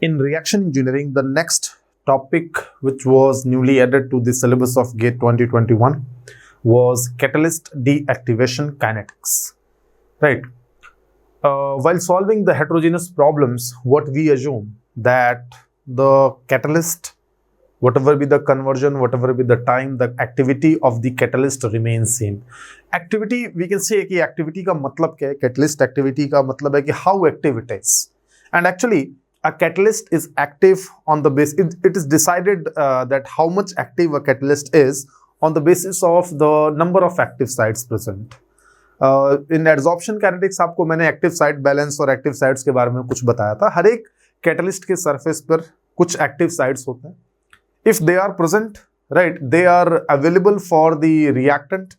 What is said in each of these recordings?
In reaction engineering, the next topic which was newly added to the syllabus of GATE 2021 was catalyst deactivation kinetics. Right. While solving the heterogeneous problems, what we assume that the catalyst, whatever be the conversion, whatever be the time, the activity of the catalyst remains same. Activity, we can say कि activity का मतलब क्या है? Catalyst activity का मतलब है कि how active it is. And actually, a catalyst is active on the basis, it is decided that how much active a catalyst is on the basis of the number of active sites present. In adsorption kinetics आपको मैंने active site balance और active sites के बारे में कुछ बताया था. हर एक कैटलिस्ट के सरफेस पर कुछ एक्टिव साइट्स होते हैं. If they are present, right, they are available for the reactant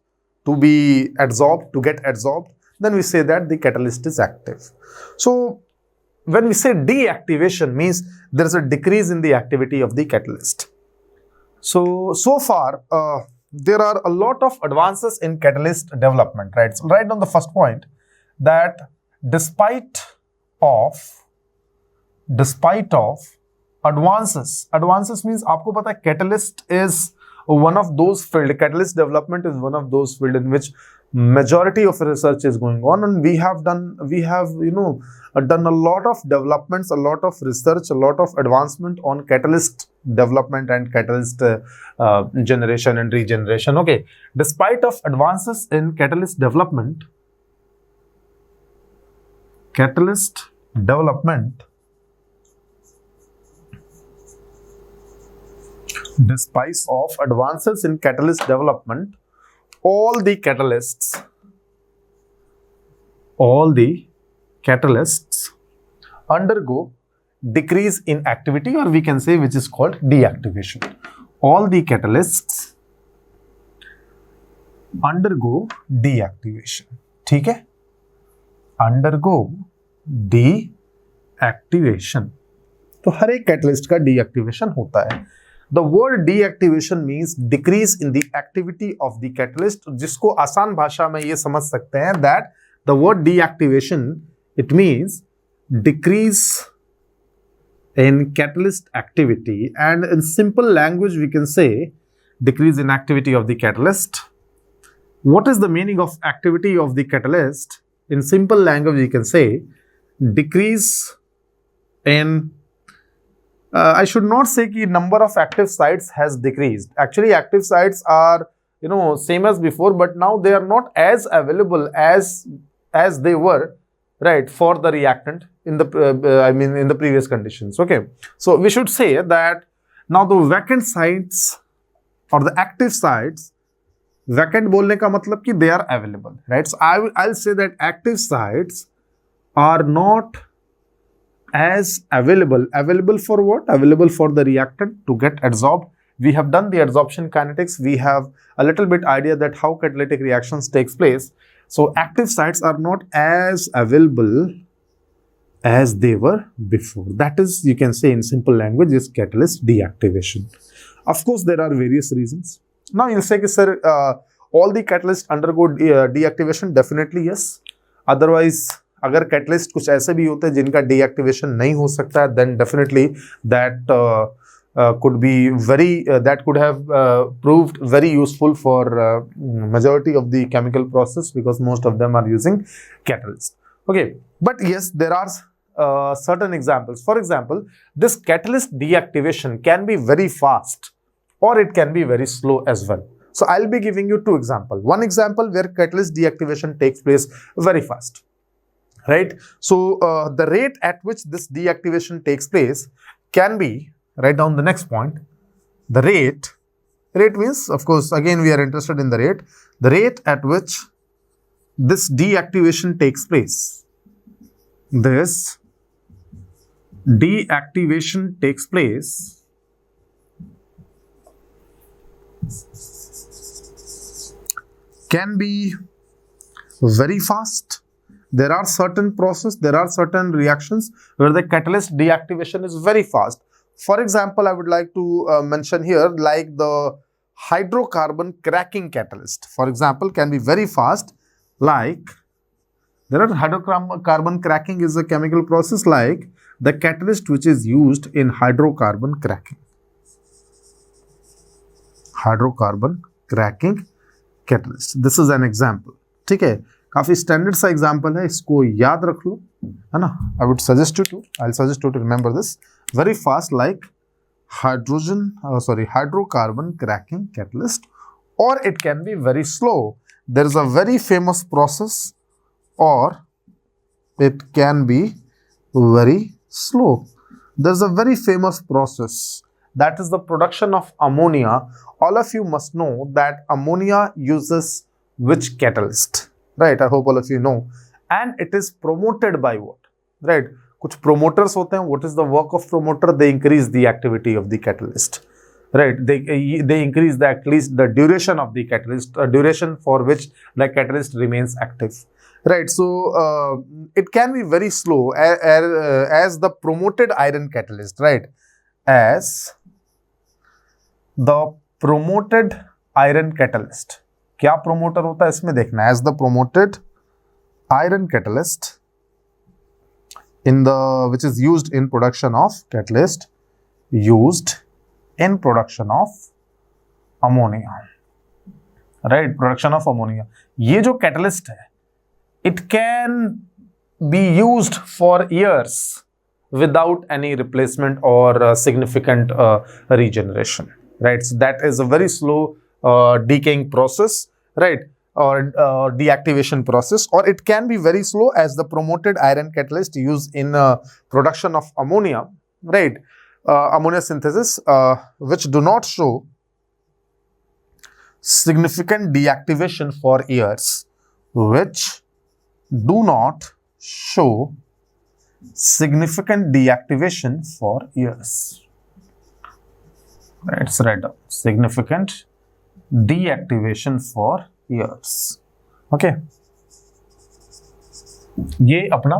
to be adsorbed, to get adsorbed, then we say that the catalyst is active. So when we say deactivation, means there is a decrease in the activity of the catalyst. So far there are a lot of advances in catalyst development, right? So right on the first point, that despite of advances means आपको पता है catalyst is one of those field, catalyst development is one of those field in which majority of research is going on, and we have done a lot of developments, a lot of research, a lot of advancement on catalyst development and catalyst generation and regeneration. Okay, despite of advances in catalyst development, despite of advances in catalyst development, all the catalysts undergo decrease in activity, or we can say which is called deactivation. All the catalysts undergo deactivation. ठीक है, undergo deactivation. तो हर एक catalyst का deactivation होता है. The word deactivation means decrease in the activity of the catalyst, जिसको आसान भाषा में ये समझ सकते हैं that the word deactivation, it means decrease in catalyst activity, and in simple language we can say decrease in activity of the catalyst. What is the meaning of activity of the catalyst? In simple language we can say decrease in I should not say कि number of active sites has decreased. Actually, active sites are same as before, but now they are not as available as they were, right, for the reactant in the in the previous conditions. Okay, so we should say that now the vacant sites or the active sites, vacant बोलने का मतलब कि they are available, right? So I'll say that active sites are not as available for what? Available for the reactant to get adsorbed. We have done the adsorption kinetics. We have a little bit idea that how catalytic reactions takes place. So active sites are not as available as they were before. That is, you can say in simple language, is catalyst deactivation. Of course, there are various reasons. Now you'll say, sir, all the catalysts undergo deactivation. Definitely yes. Otherwise, अगर catalyst कुछ ऐसे भी होते हैं जिनका deactivation नहीं हो सकता है, then definitely that could have proved very useful for majority of the chemical process, because most of them are using catalyst. Okay, but yes, there are certain examples. For example, this catalyst deactivation can be very fast or it can be very slow as well. So I'll be giving you two examples. One example where catalyst deactivation takes place very fast. Right, so the rate at which this deactivation takes place can be, write down the next point, the rate means, of course, again we are interested in the rate at which this deactivation takes place. This deactivation takes place can be very fast. There are certain processes, there are certain reactions where the catalyst deactivation is very fast. For example, I would like to mention here, like the hydrocarbon cracking catalyst, for example, can be very fast, like There are hydrocarbon cracking is a chemical process like the catalyst which is used in hydrocarbon cracking. Hydrocarbon cracking catalyst. This is an example. ठीक है, काफी standard सा example है, इसको याद रख लो, है ना. I would suggest you to remember this very fast, like hydrocarbon cracking catalyst, or it can be very slow. There is a very famous process, or it can be very slow. There's a very famous process, that is the production of ammonia. All of you must know that ammonia uses which catalyst, right? I hope all of you know. And it is promoted by what, right? कुछ promoters होते हैं. What is the work of promoter? They increase the activity of the catalyst, right? They increase at least the duration of the catalyst, duration for which the catalyst remains active, right? So it can be very slow as the promoted iron catalyst, right? As the promoted iron catalyst. क्या promoter होता है इसमें देखना है. As the promoted iron catalyst which is used in production of catalyst, used in production of ammonia, right? Production of ammonia. ये जो catalyst है, it can be used for years without any replacement or significant regeneration, right? So that is a very slow decaying process, right? Or deactivation process, or it can be very slow as the promoted iron catalyst used in production of ammonia, right? Ammonia synthesis, which do not show significant deactivation for years, which do not show significant deactivation for years. Let's write down significant deactivation for years. Okay, ये अपना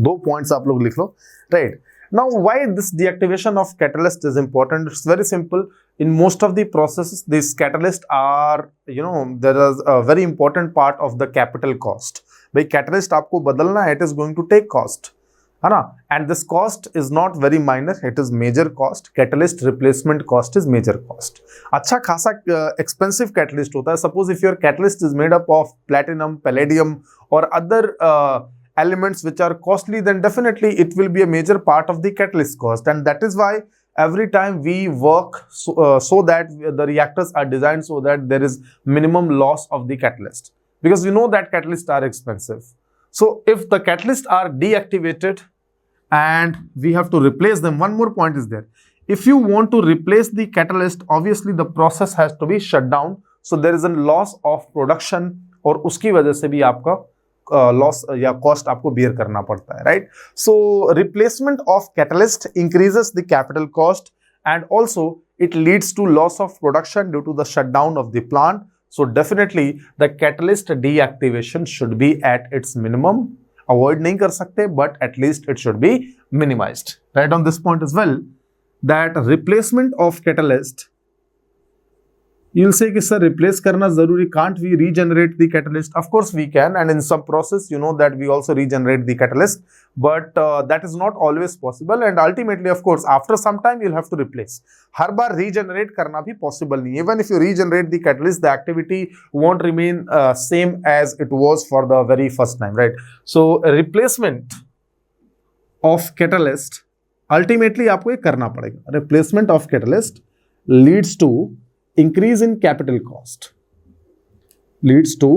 2 points आप लोग लिख लो, right? Now, why this deactivation of catalyst is important? It's very simple. In most of the processes, these catalysts are, there is a very important part of the capital cost. भाई catalyst आपको बदलना है, it is going to take cost, है ना? And this cost is not very minor, it is major cost. Catalyst replacement cost is major cost. अच्छा खासा expensive catalyst होता है. Suppose if your catalyst is made up of platinum, palladium or other elements which are costly, then definitely it will be a major part of the catalyst cost. And that is why every time we work so that the reactors are designed so that there is minimum loss of the catalyst, because we know that catalysts are expensive. So if the catalysts are deactivated and we have to replace them, one more point is there. If you want to replace the catalyst, obviously the process has to be shut down. So there is a loss of production, और उसकी वजह से भी आपका loss या cost आपको beer करना पड़ता है, right? So replacement of catalyst increases the capital cost and also it leads to loss of production due to the shutdown of the plant. So definitely the catalyst deactivation should be at its minimum. Avoid नहीं कर सकते, but at least it should be minimized. Right on this point as well, that replacement of catalyst, you'll say कि sir replace करना जरूरी, can't we regenerate the catalyst? Of course we can, and in some process you know that we also regenerate the catalyst, but that is not always possible, and ultimately of course after some time you'll have to replace. Her bar regenerate करना भी possible नहीं. Even if you regenerate the catalyst, the activity won't remain same as it was for the very first time, right? So replacement of catalyst ultimately आपको ये करना पड़ेगा. Replacement of catalyst leads to increase in capital cost, leads to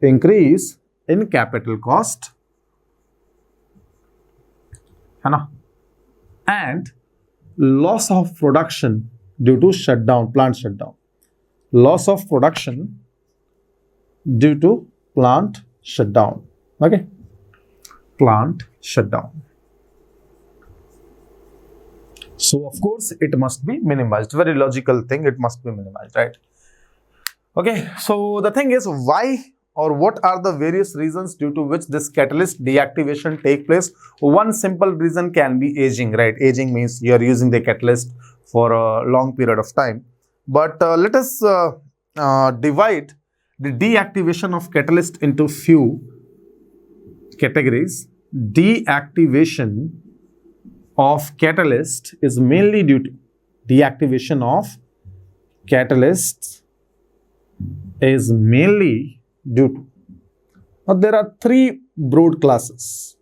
increase in capital cost, है ना? And loss of production due to shutdown, plant shutdown. Loss of production due to plant shutdown. Okay, plant shutdown. So of course it must be minimized. Very logical thing, it must be minimized, right? Okay, so the thing is, why or what are the various reasons due to which this catalyst deactivation take place? One simple reason can be aging, right? Aging means you are using the catalyst for a long period of time. But let us divide the deactivation of catalyst into few categories, deactivation of catalyst is mainly due to deactivation of catalysts is mainly due to. Now there are three broad classes,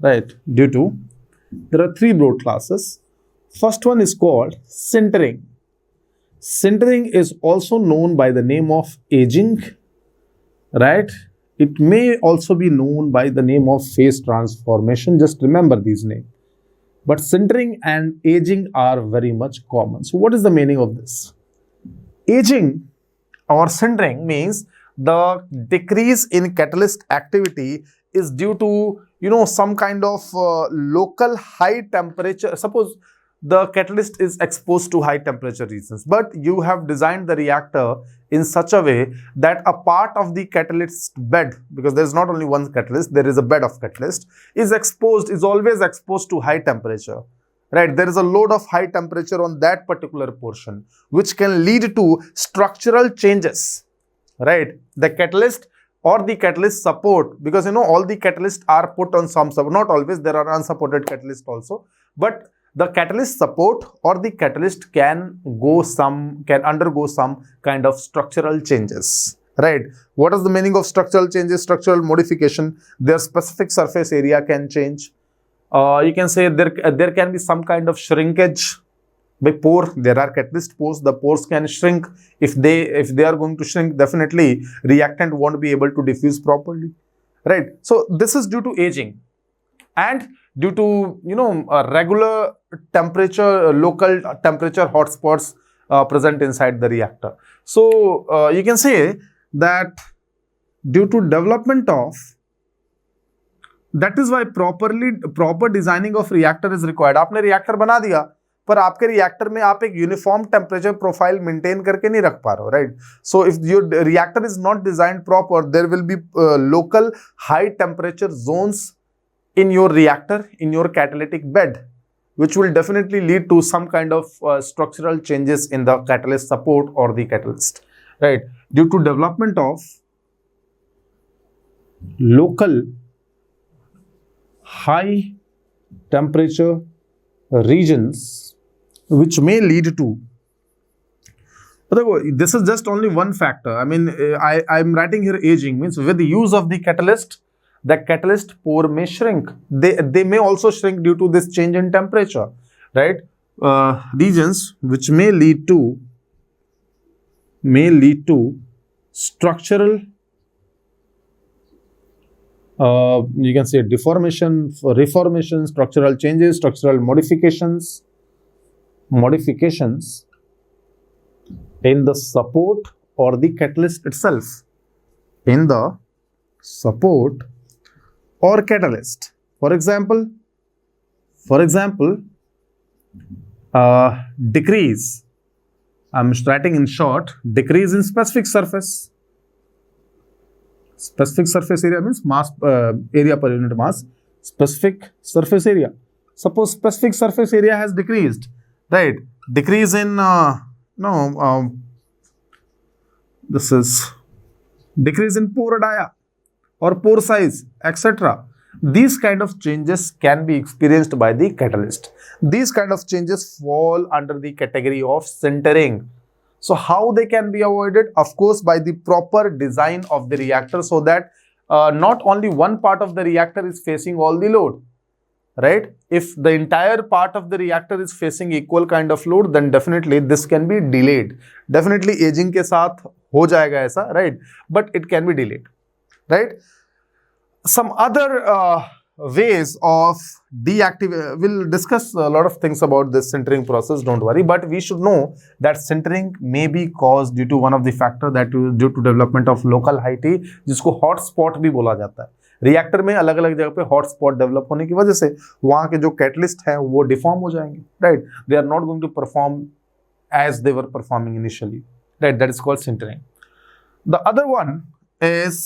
right? There are three broad classes. First one is called sintering. Sintering is also known by the name of aging, right? It may also be known by the name of phase transformation. Just remember these names. But sintering and aging are very much common. So what is the meaning of this? Aging or sintering means the decrease in catalyst activity is due to, some kind of local high temperature. Suppose the catalyst is exposed to high temperature regions, but you have designed the reactor in such a way that a part of the catalyst bed, because there is not only one catalyst, there is a bed of catalyst, is always exposed to high temperature, right? There is a load of high temperature on that particular portion, which can lead to structural changes, right? The catalyst or the catalyst support, because all the catalysts are put on some support, not always, there are unsupported catalysts also, but the catalyst support or the catalyst can undergo some kind of structural changes, right? What is the meaning of structural changes? Structural modification. Their specific surface area can change. You can say there can be some kind of shrinkage by pore. There are catalyst pores. The pores can shrink. If they are going to shrink, definitely reactant won't be able to diffuse properly, right? So this is due to aging and due to regular temperature, local temperature hotspots present inside the reactor. So you can say that due to development of, that is why proper designing of reactor is required. आपने reactor बना दिया, पर आपके reactor में आप एक uniform temperature profile maintain करके नहीं रख पा रहे हो, right? So if your reactor is not designed proper, there will be local high temperature zones in your reactor, in your catalytic bed, which will definitely lead to some kind of structural changes in the catalyst support or the catalyst, right? Due to development of local high temperature regions, which may lead to, this is just only one factor. I mean, I'm writing here aging, means with the use of the catalyst pore may shrink. They may also shrink due to this change in temperature, right? Regions which may lead to structural, you can say deformation, reformation, structural changes, structural modifications in the support or the catalyst itself, in the support or catalyst. For example, decrease, I'm writing in short, decrease in specific surface. Specific surface area means mass, area per unit mass, specific surface area. Suppose specific surface area has decreased, right? Decrease in, this is decrease in pore dia or pore size, etc. These kind of changes can be experienced by the catalyst. These kind of changes fall under the category of sintering. So how they can be avoided? Of course, by the proper design of the reactor, so that not only one part of the reactor is facing all the load, right? If the entire part of the reactor is facing equal kind of load, then definitely this can be delayed. Definitely aging के साथ हो जाएगा ऐसा, right? But it can be delayed, right? Some other ways of deactivate, we'll discuss a lot of things about this sintering process, don't worry, but we should know that sintering may be caused due to one of the factor, that is due to development of local high T, जिसको hot spot भी बोला जाता है. Reactor में अलग अलग जगह पे हॉट स्पॉट डेवलप होने की वजह से वहां के जो कैटलिस्ट हैं वो डिफॉर्म हो जाएंगे, right? They are not going to perform as they were performing initially, right? That is called sintering. The other one is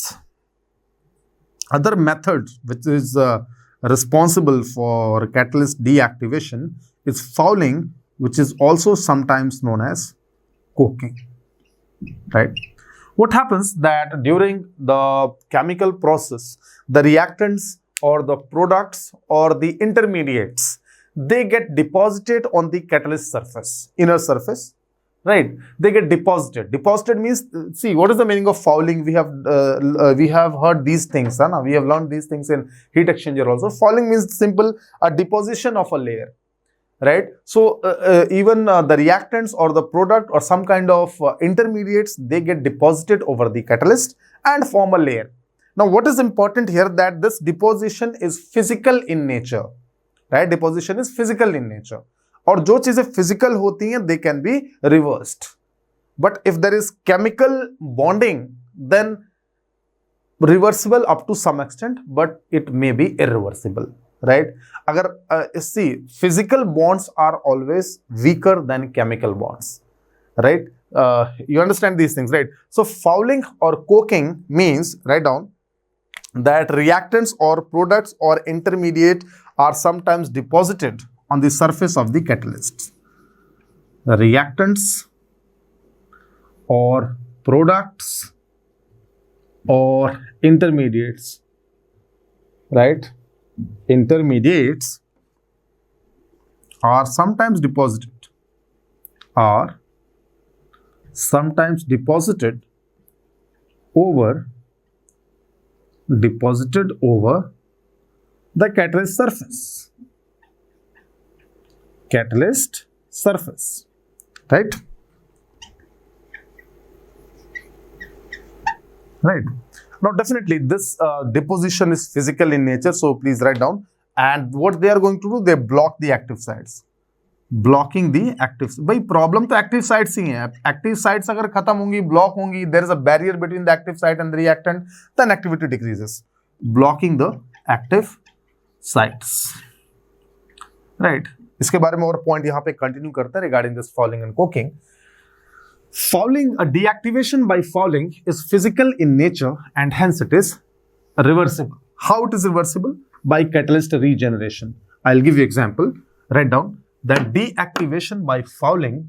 other method which is responsible for catalyst deactivation is fouling, which is also sometimes known as coking, right? What happens that during the chemical process, the reactants or the products or the intermediates, they get deposited on the catalyst surface, inner surface, right? They get deposited. Deposited means, see, what is the meaning of fouling? We have heard these things, huh? We have learned these things in heat exchanger also. Fouling means simple, a deposition of a layer, right? So even the reactants or the product or some kind of intermediates, they get deposited over the catalyst and form a layer. Now, what is important here, that this deposition is physical in nature, right? Deposition is physical in nature. और जो चीजें physical होती हैं, they can be reversed. But if there is chemical bonding, then reversible up to some extent, but it may be irreversible, right? अगर see, physical bonds are always weaker than chemical bonds, right? You understand these things, right? So fouling or coking means, write down, that reactants or products or intermediate are sometimes deposited on the surface of the catalyst. The reactants or products or intermediates, right? Intermediates are sometimes deposited over the catalyst surface. Catalyst surface, right? Right. Now, definitely this deposition is physical in nature, so please write down. And what they are going to do, they block the active sites. Blocking the active. भाई problem तो active sites ही हैं. Active sites अगर खत्म होंगी, block होंगी, there is a barrier between the active site and the reactant, then activity decreases. Blocking the active sites, right? इसके बारे में और पॉइंट यहाँ पे कंटिन्यू करते हैं regarding this fouling and coking. Fouling, a deactivation by fouling is physical in nature and hence it is reversible. How it is reversible? By catalyst regeneration. I'll give you example. Write down that deactivation by fouling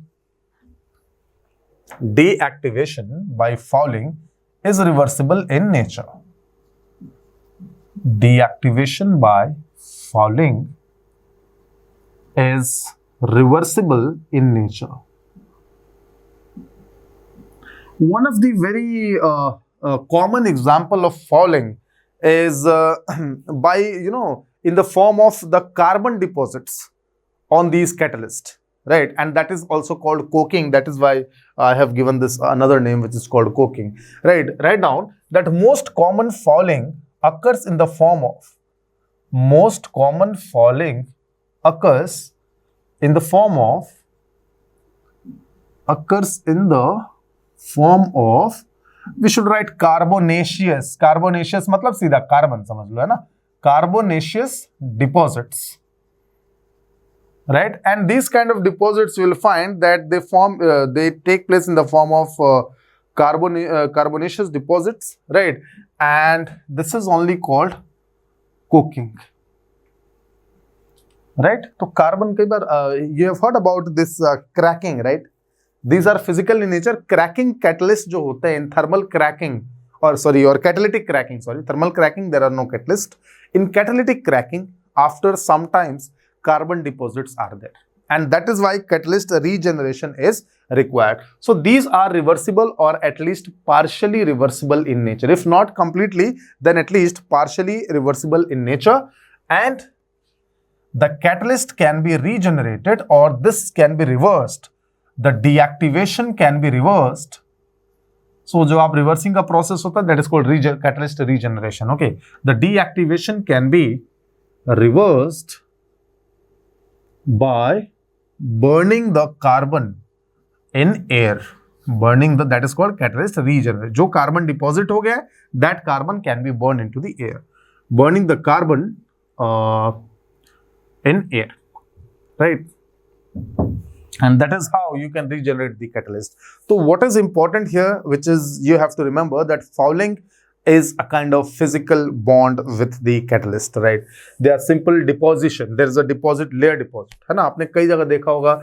is reversible in nature. Deactivation by fouling is reversible in nature. One of the very common example of fouling is by, in the form of the carbon deposits on these catalysts, right? And that is also called coking. That is why I have given this another name, which is called coking, right? Write down that most common fouling occurs in the form of we should write carbonaceous मतलब सीधा carbon समझ लो, है ना? Carbonaceous deposits, right? And these kind of deposits you will find that they take place in the form of carbonaceous deposits, right? And this is only called coking, right? So carbon कई बार you have heard about this cracking, right? These are physical in nature. Cracking catalyst जो होते हैं in thermal cracking or catalytic cracking, thermal cracking, there are no catalyst. In catalytic cracking, after some times carbon deposits are there, and that is why catalyst regeneration is required. So these are reversible or at least partially reversible in nature. If not completely, then at least partially reversible in nature, and the catalyst can be regenerated or this can be reversed. The deactivation can be reversed. So जो आप reversing का process होता है, that is called catalyst regeneration. Okay, the deactivation can be reversed by burning the carbon in air. That is called catalyst regeneration. जो carbon deposit हो गया, that carbon can be burned into the air. Burning the carbon in air, right? And that is how you can regenerate the catalyst. So what is important here, which is you have to remember that fouling is a kind of physical bond with the catalyst, right? They are simple deposition. There is a deposit, layer deposit, है ना? आपने कई जगह देखा होगा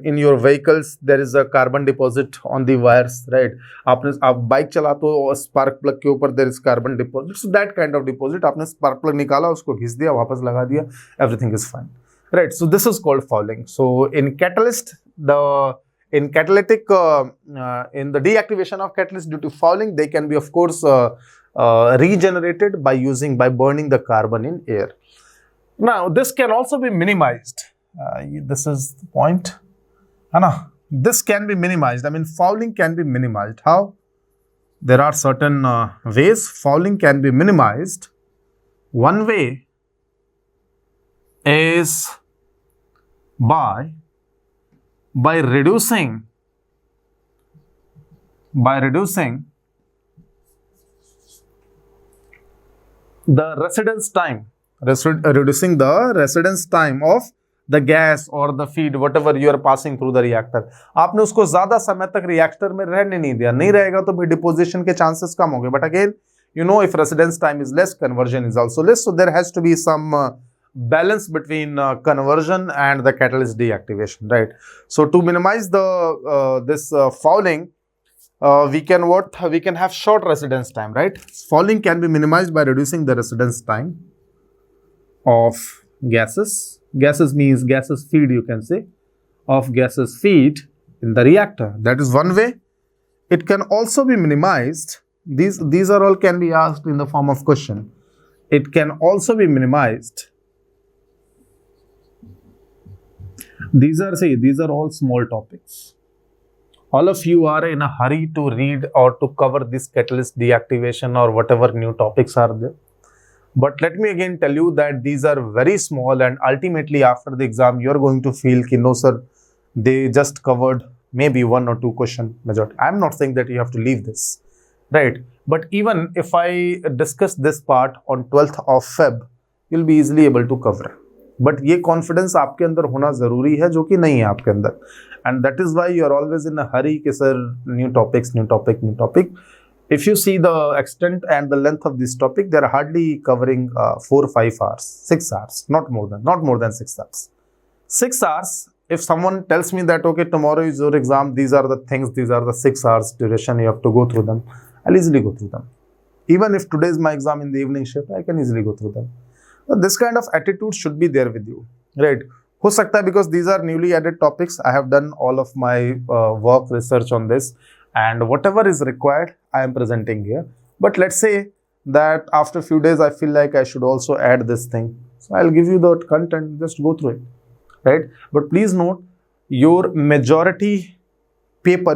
in your vehicles there is a carbon deposit on the wires, right? आप bike चलाते हो, स्पार्क प्लग के ऊपर there is carbon deposit. So that kind of deposit, आपने स्पार्क प्लग निकाला, उसको घिस दिया, वापस लगा दिया, everything is fine, right? So this is called fouling. So in catalyst, in catalytic, in the deactivation of catalyst due to fouling, they can be of course regenerated by burning the carbon in air. Now this can also be minimized. This is the point. This can be minimized. I mean, fouling can be minimized. How? There are certain ways fouling can be minimized. One way is by reducing the residence time, reducing the residence time of the gas or the feed, whatever you are passing through the reactor. आपने उसको ज्यादा समय तक reactor में रहने नहीं दिया, नहीं रहेगा तो भी डिपोजिशन के चांसेस कम होंगे. But again, you know, if residence time is less, conversion is also less. So there has to be some balance between conversion and the catalyst deactivation, right? So to minimize the this fouling, we can have short residence time, right? Fouling can be minimized by reducing the residence time of gases. Gases means gases feed, you can say, of gases feed in the reactor. That is one way. It can also be minimized. These are all can be asked in the form of question. It can also be minimized. These are all small topics. All of you are in a hurry to read or to cover this catalyst deactivation or whatever new topics are there. But let me again tell you that these are very small, and ultimately after the exam you are going to feel कि no sir, they just covered maybe 1 or 2 question majority. I am not saying that you have to leave this, right? But even if I discuss this part on 12th of Feb, you'll be easily able to cover. But ये confidence आपके अंदर होना जरूरी है, जो कि नहीं है आपके अंदर. And that is why you are always in a hurry कि sir new topic. If you see the extent and the length of this topic, they are hardly covering 4-5 hours, 6 hours, not more than 6 hours. 6 hours, if someone tells me that, okay, tomorrow is your exam, these are the things, these are the 6 hours duration, you have to go through them, I'll easily go through them. Even if today is my exam in the evening shift, I can easily go through them. So this kind of attitude should be there with you, right? हो सकता है, because these are newly added topics. I have done all of my work research on this, and whatever is required I am presenting here. But let's say that after a few days I feel like I should also add this thing, so I'll give you the content, just go through it, right? But please note, your major paper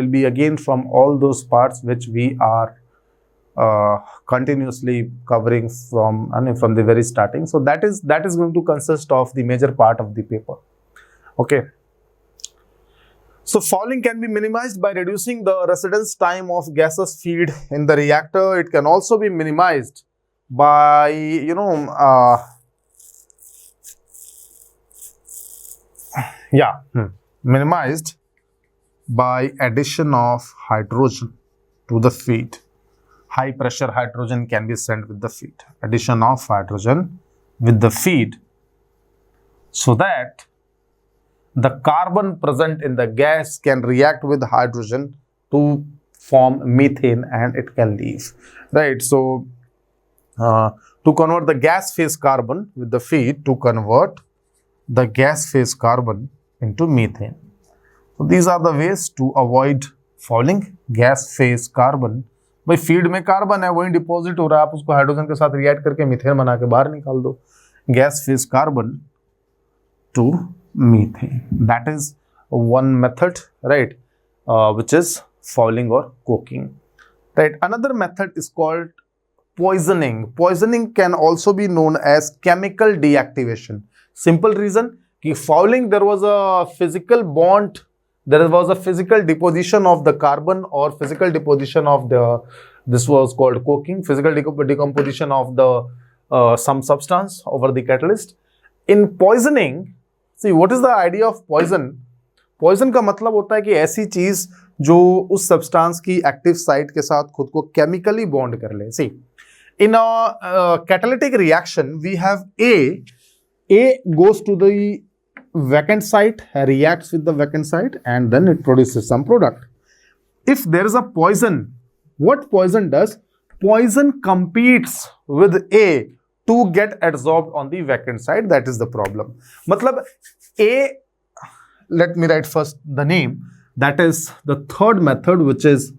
will be again from all those parts which we are continuously covering from the very starting. So that is going to consist of the major part of the paper. Okay. So fouling can be minimized by reducing the residence time of gases feed in the reactor. It can also be minimized by minimized by addition of hydrogen to the feed. High pressure hydrogen can be sent with the feed. Addition of hydrogen with the feed, so that the carbon present in the gas can react with hydrogen to form methane and it can leave, right? So to convert the gas phase carbon with the feed, to convert the gas phase carbon into methane. So these are the ways to avoid fouling. Gas phase carbon, भाई feed में carbon है, वही deposit हो रहा है, आप उसको hydrogen के साथ रिएक्ट करके मीथेन बना के बाहर निकाल दो. Gas phase carbon to methane, that is one method, right, which is fouling or coking, right? Another method is called poisoning. Poisoning can also be known as chemical deactivation. Simple reason कि fouling, there was a physical bond, there was a physical deposition of the carbon or physical deposition of this was called coking, physical decomposition of the some substance over the catalyst. In poisoning, see, what is the idea of poison? Poison का मतलब होता है कि ऐसी चीज जो उस substance की एक्टिव साइट के साथ खुद को केमिकली बॉन्ड कर ले। See, in a catalytic reaction we have A goes to the vacant site, reacts with the vacant site, and then it produces some product. If there is a poison, what poison does? Poison competes with A to get absorbed on the vacant site. That is the problem. मतलब A, let me write first the name. That is the third method, which is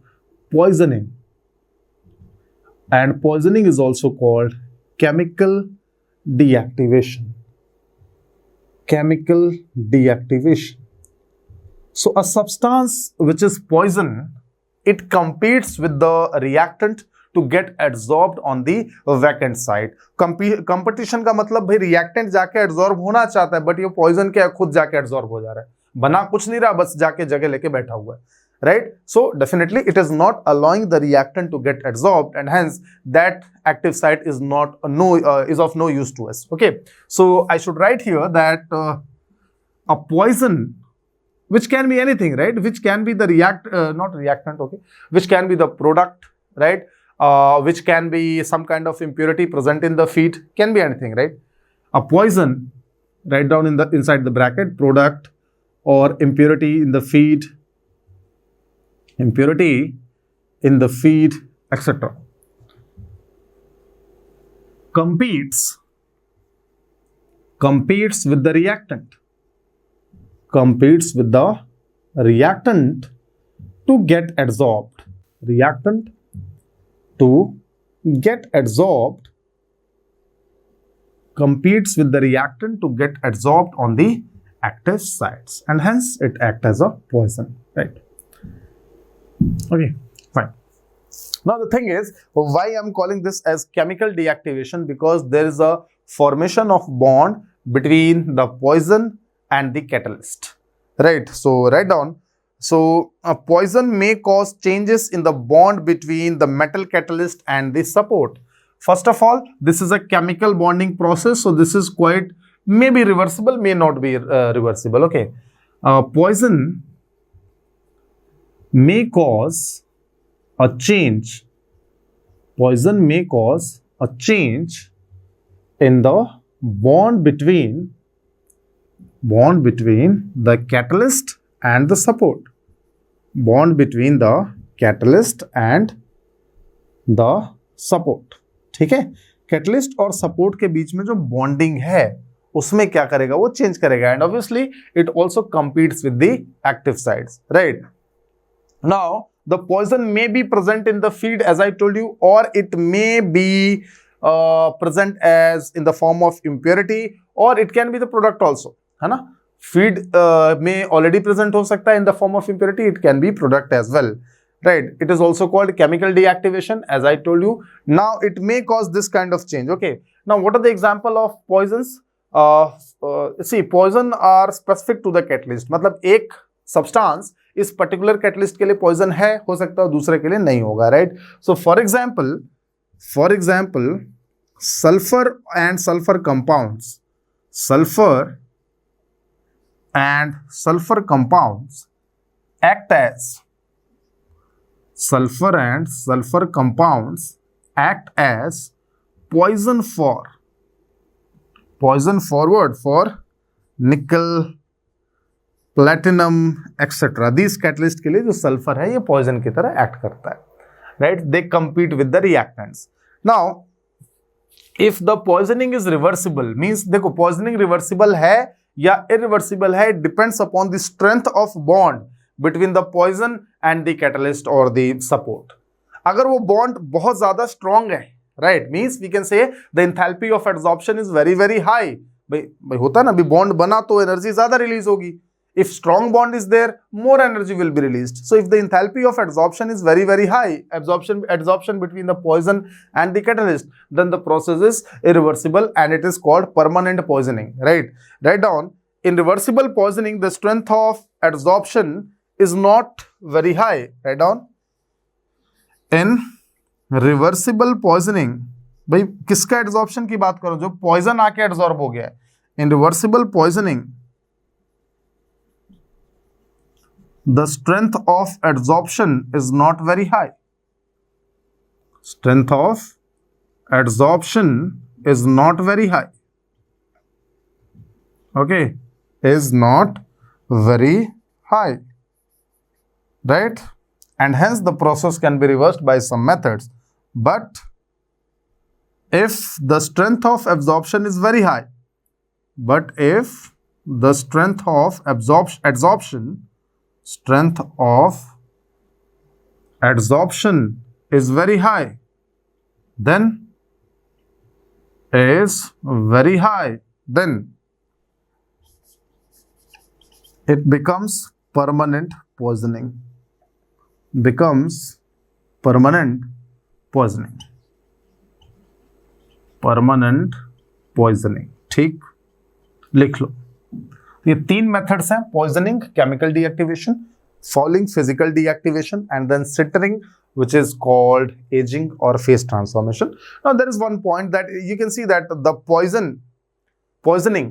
poisoning. And poisoning is also called chemical deactivation. Chemical deactivation. So a substance which is poison, it competes with the reactant to get absorbed on the vacant site. Competition का मतलब भाई reactant जाके absorb होना चाहता है, but ये poison क्या है, खुद जाके absorb हो जा रहा है, बना कुछ नहीं रहा, बस जाके जगह लेके बैठा हुआ है, right? So definitely it is not allowing the reactant to get absorbed, and hence that active site is not is of no use to us. Okay, so I should write here that a poison, which can be anything, right? Which can be the not reactant, okay, which can be the product, right? Which can be some kind of impurity present in the feed, can be anything, right? A poison, write down in the inside the bracket, product or impurity in the feed, impurity in the feed, etc. Competes with the reactant. Competes with the reactant to get absorbed. Reactant to get absorbed. Competes with the reactant to get absorbed on the active sites, and hence it acts as a poison, right? Okay, fine. Now the thing is, why I'm calling this as chemical deactivation? Because there is a formation of bond between the poison and the catalyst, right? So write down. So a poison may cause changes in the bond between the metal catalyst and the support. First of all, this is a chemical bonding process, so this is quite maybe reversible, may not be reversible. Okay, poison may cause a change. Poison may cause a change in the bond between the catalyst and the support. Bond between the catalyst and the support. ठीक है, catalyst और support के बीच में जो bonding है उसमें क्या करेगा, वो चेंज करेगा, and obviously it also competes with the active sides, right? Now the poison may be present in the feed as I told you, और it may be present as in the form of impurity, और it can be the product also, है ना? Feed में already present हो सकता है in the form of impurity, it can be product as well, right? It is also called chemical deactivation, as I told you. Now it may cause this kind of change. Okay, now what are the example of poisons? See, poison are specific to the catalyst. मतलब एक substance इस particular catalyst के लिए poison है, हो सकता है दूसरे के लिए नहीं होगा, right? So for example, sulfur and sulfur compounds, sulfur and sulfur compounds act as sulfur and sulfur compounds act as poison forward for nickel, platinum, etc. These catalyst के लिए जो सल्फर है ये poison की तरह act करता है, right? They compete with the reactants. Now, if the poisoning is reversible, means देखो poisoning reversible है या irreversible है, it depends upon the strength of bond between the poison and the catalyst or the support. अगर वो bond बहुत ज़्यादा strong है, right, means we can say the enthalpy of adsorption is very very high. भाई होता है ना, अभी bond बना तो एनर्जी ज़्यादा रिलीज होगी. If strong bond is there, more energy will be released. So if the enthalpy of adsorption is very very high, adsorption between the poison and the catalyst, then the process is irreversible and it is called permanent poisoning, right? Write down, in reversible poisoning the strength of adsorption is not very high. Write down, in reversible poisoning, भाई किसका adsorption की बात करो, जो poison आके adsorb हो गया है. इन reversible poisoning the strength of adsorption is not very high. Strength of adsorption is not very high. Okay, is not very high, right? And hence the process can be reversed by some methods. But if the strength of absorption is very high, but if the strength of adsorption is very high, then it becomes permanent poisoning. Permanent poisoning. ठीक, लिख लो. ये तीन methods हैं, poisoning, chemical deactivation, fouling, physical deactivation, and then sintering, which is called aging or phase transformation. Now there is one point that you can see that the poisoning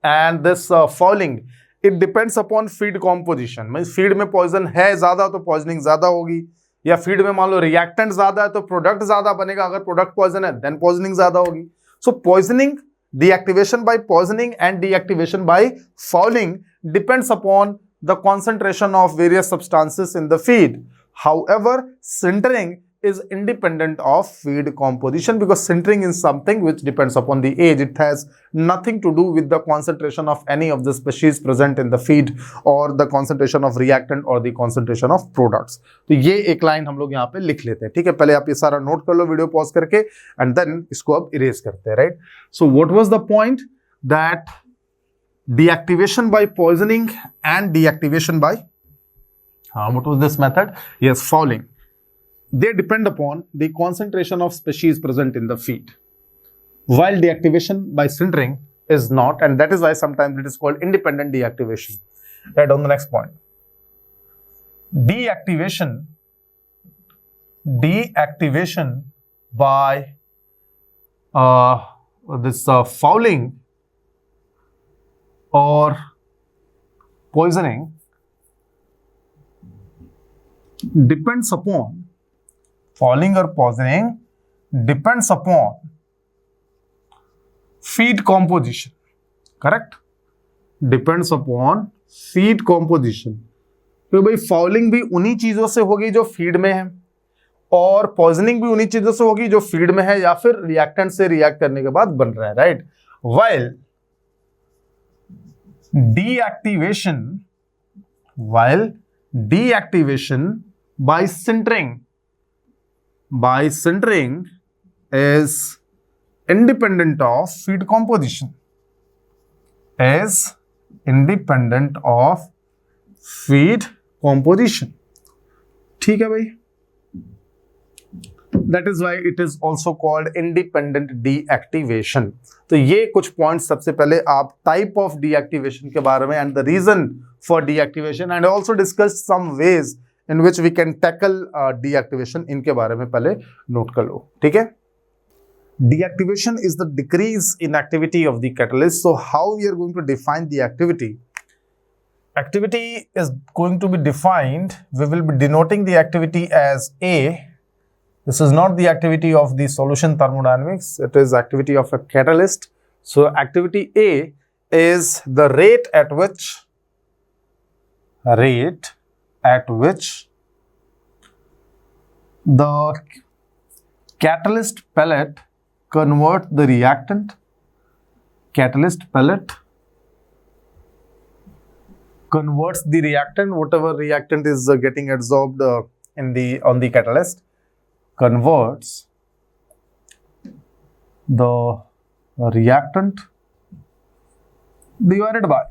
and this fouling, it depends upon feed composition. Means feed में poison है ज्यादा तो poisoning ज्यादा होगी, या feed में मान लो reactant ज्यादा है तो प्रोडक्ट ज्यादा बनेगा. अगर प्रोडक्ट पॉइजन है देन पॉइजनिंग ज्यादा होगी. सो poisoning, deactivation by poisoning and deactivation by fouling depends upon the concentration of various substances in the feed. However, sintering is independent of feed composition, because sintering is something which depends upon the age. It has nothing to do with the concentration of any of the species present in the feed, or the concentration of reactant or the concentration of products. तो ये एक line हम लोग यहाँ पे लिख लेते हैं. ठीक है, पहले आप ये सारा नोट कर लो वीडियो पॉज करके, एंड देन इसको अब इरेज करते हैं. Right, so what was the point? That deactivation by poisoning and deactivation by what was this method? Yes, fouling. They depend upon the concentration of species present in the feed, while deactivation by sintering is not, and that is why sometimes it is called independent deactivation. Right, on the next point. Deactivation by this fouling or poisoning depends upon, fouling or poisoning depends upon feed composition. Correct? Depends upon feed composition. तो भाई fouling भी उन्हीं चीजों से होगी जो feed में है, और पॉइजनिंग भी उन्हीं चीजों से होगी जो फीड में है या फिर रिएक्टेंट से रिएक्ट करने के बाद बन रहा है. Right, while deactivation by sintering is independent of feed composition. ठीक है भाई, that is why it is also called independent deactivation. तो ये कुछ पॉइंट्स सबसे पहले आप टाइप ऑफ deactivation के बारे में, and the reason for deactivation, and also discuss some ways in which we can tackle deactivation, इनके बारे में पहले नोट कर लो. ठीक है, deactivation is the decrease in activity of the catalyst. So how we are going to define the activity? Activity is going to be defined, we will be denoting the activity as A. This is not the activity of the solution thermodynamics, it is activity of a catalyst. So activity A is the rate at which the catalyst pellet convert the reactant. Catalyst pellet converts the reactant, whatever reactant is getting absorbed on the catalyst, converts the reactant divided by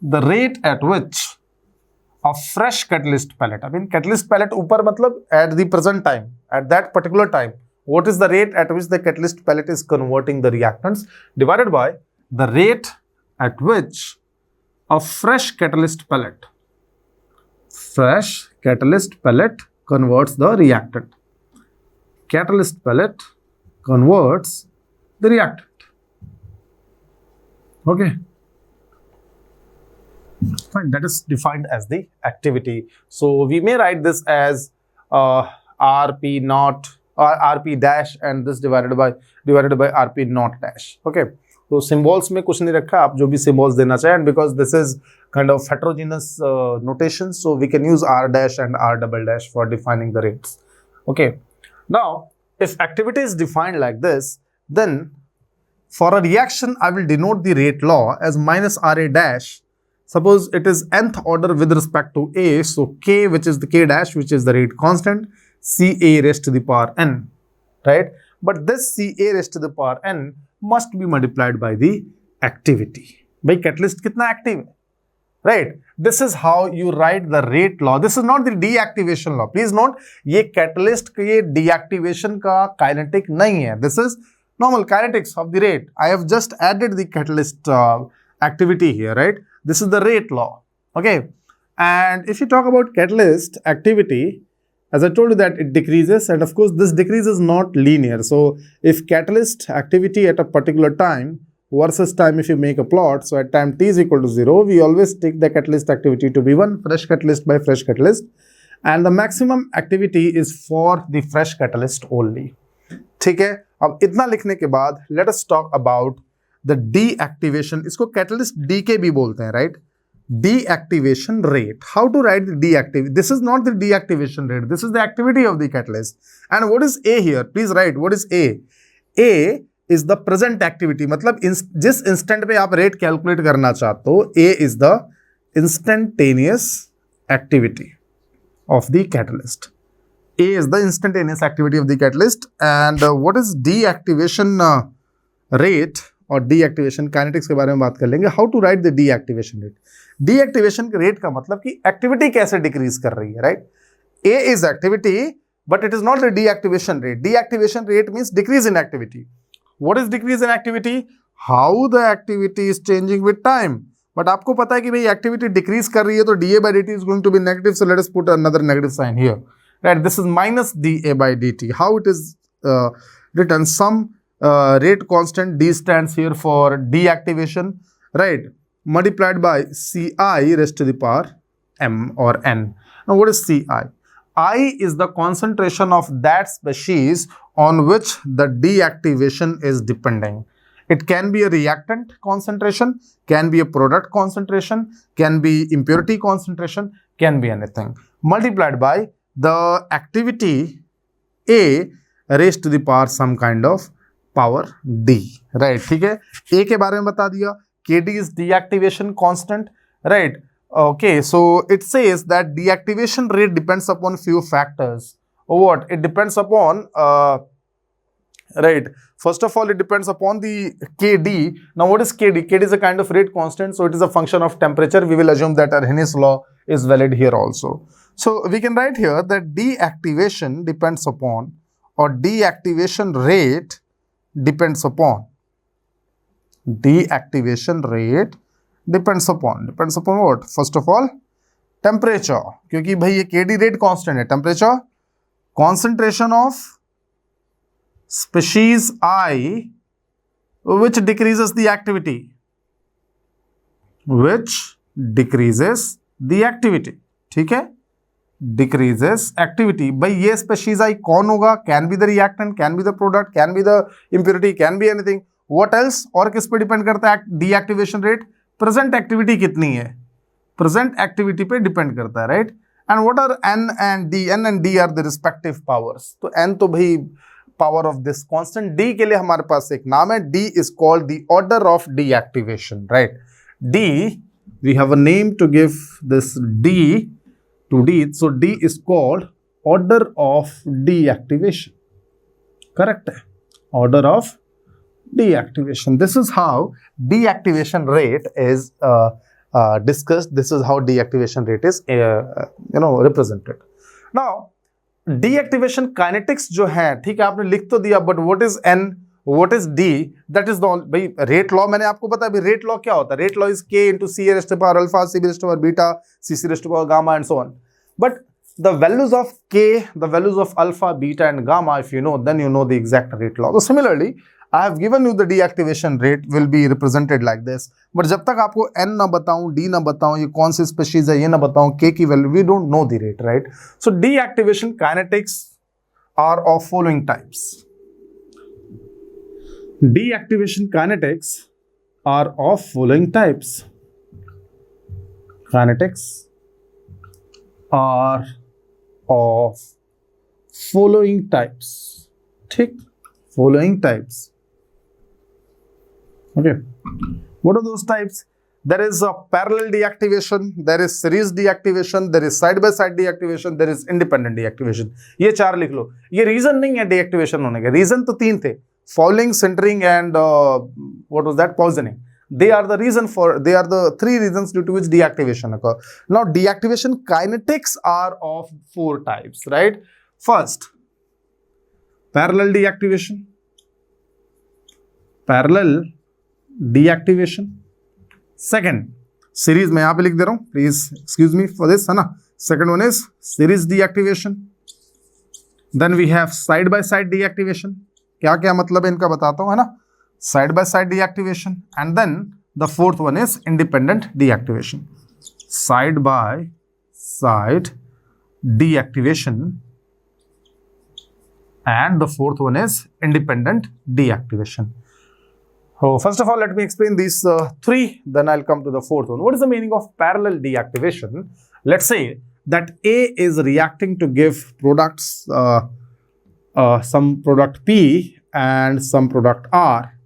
the rate at which a fresh catalyst pellet. I mean catalyst pellet ऊपर मतलब at the present time, at that particular time, what is the rate at which the catalyst pellet is converting the reactants, divided by the rate at which a fresh catalyst pellet converts the reactant. Catalyst pellet converts the reactant. Okay. Fine, that is defined as the activity. So we may write this as rp naught or rp dash and this divided by rp naught dash. Okay, तो symbols में कुछ नहीं रखा, आप जो भी symbols देना चाहें, and because this is kind of heterogeneous notation, so we can use r dash and r double dash for defining the rates. Okay, now if activity is defined like this, then for a reaction I will denote the rate law as minus ra dash. Suppose it is nth order with respect to a, so k, which is the k dash, which is the rate constant, ca raised to the power n, right? But this ca raised to the power n must be multiplied by the activity. Bhai catalyst kitna active hai, right? This is how you write the rate law. This is not the deactivation law. Please note, ye catalyst ke deactivation ka kinetic nahi hai. This is normal kinetics of the rate. I have just added the catalyst activity here, right? This is the rate law. Okay, and if you talk about catalyst activity, as I told you that it decreases, and of course this decrease is not linear. So if catalyst activity at a particular time versus time, if you make a plot, so at time t is equal to 0, we always take the catalyst activity to be 1, fresh catalyst by fresh catalyst, and the maximum activity is for the fresh catalyst only. ठीक है, अब इतना लिखने के बाद let us talk about the deactivation. इसको catalyst D के भी बोलते हैं, right? Deactivation rate. How to write the deactivation? This is not the deactivation rate. This is the activity of the catalyst. And what is A here? Please write what is A. A is the present activity. मतलब जिस instant पे आप rate calculate करना चाहते हो, A is the instantaneous activity of the catalyst. A is the instantaneous activity of the catalyst. And what is deactivation rate और deactivation kinetics के बारे में बात कर लेंगे. How to write the deactivation rate? Deactivation rate का मतलब कि activity कैसे decrease कर रही है, right? A is activity, but it is not the deactivation rate. Deactivation rate means decrease in activity. What is decrease in activity? How the activity is changing with time. But आपको पता है कि भाई activity decrease कर रही है तो dA by dt is going to be negative. So let us put another negative sign here. Right? This is minus dA by dt. How it is written? Some rate constant d stands here for deactivation, right? Multiplied by ci raised to the power m or n. Now what is ci? I is the concentration of that species on which the deactivation is depending. It can be a reactant concentration, can be a product concentration, can be impurity concentration, can be anything. Multiplied by the activity A raised to the power some kind of power D, right? ठीक है, A के बारे में बता दिया. Kd is deactivation constant, right? Okay, so it says that deactivation rate depends upon few factors. What? It depends upon right, first of all it depends upon the Kd. Now what is Kd? Kd is a kind of rate constant, so it is a function of temperature. We will assume that Arrhenius law is valid here also. So we can write here that deactivation depends upon, or deactivation rate depends upon, deactivation rate depends upon what? First of all temperature, क्योंकि भाई ये Kd rate constant है. Temperature, concentration of species I which decreases the activity, ठीक है, decreases activity. भाई ये species I कौन होगा? Can be the reactant, can be the product, can be the impurity, can be anything. What else? और किस पे डिपेंड करता है deactivation rate? Present activity कितनी है? Present activity पे डिपेंड करता है, right? And what are N and D? N and D are the respective powers. तो N तो भाई power of this constant. D के लिए हमारे पास एक नाम है. D is called the order of deactivation, right? D, we have a name to give this D to D. So D is called order of deactivation. Correct? Order of deactivation. This is how deactivation rate is discussed. This is how deactivation rate is represented. Now deactivation kinetics जो है, ठीक है, आपने लिख तो दिया, but what is N, what is D? That is the भाई rate law मैंने आपको बताया. भाई rate law क्या होता है? Rate law is K into C raised to power alpha, C raised to power beta, C raised to power gamma and so on. But the values of K, the values of alpha, beta and gamma, if you know, then you know the exact rate law. So similarly, I have given you the deactivation rate will be represented like this. But जब तक आपको N ना बताऊं, D ना बताऊं, ये कौन सी species है ये ना बताऊं, K की value, we don't know the rate, right? So deactivation kinetics are of following types. Deactivation kinetics are of following types. Kinetics are of following types. ठीक, following types. Okay, what are those types? There is a parallel deactivation, there is series deactivation, there is side by side deactivation, there is independent deactivation. ये चार लिख लो. ये reason नहीं है deactivation होने का. Reason तो तीन थे, fouling, sintering and what was that, poisoning. They are the reason for, they are the three reasons due to which deactivation occur. Now deactivation kinetics are of four types, right? First, parallel deactivation. Parallel deactivation. Second, series, मैं यहाँ पे लिख दे रहा हूँ, please excuse me for this, है ना. Second one is series deactivation. Then we have side by side deactivation. क्या क्या मतलब है इनका बताता हूँ, है ना. Side by side deactivation. And then the fourth one is independent deactivation. Side by side deactivation. And the fourth one is independent deactivation. So first of all, let me explain these three, then I'll come to the fourth one. What is the meaning of parallel deactivation? Let's say that A is reacting to give products, some product P and some product R.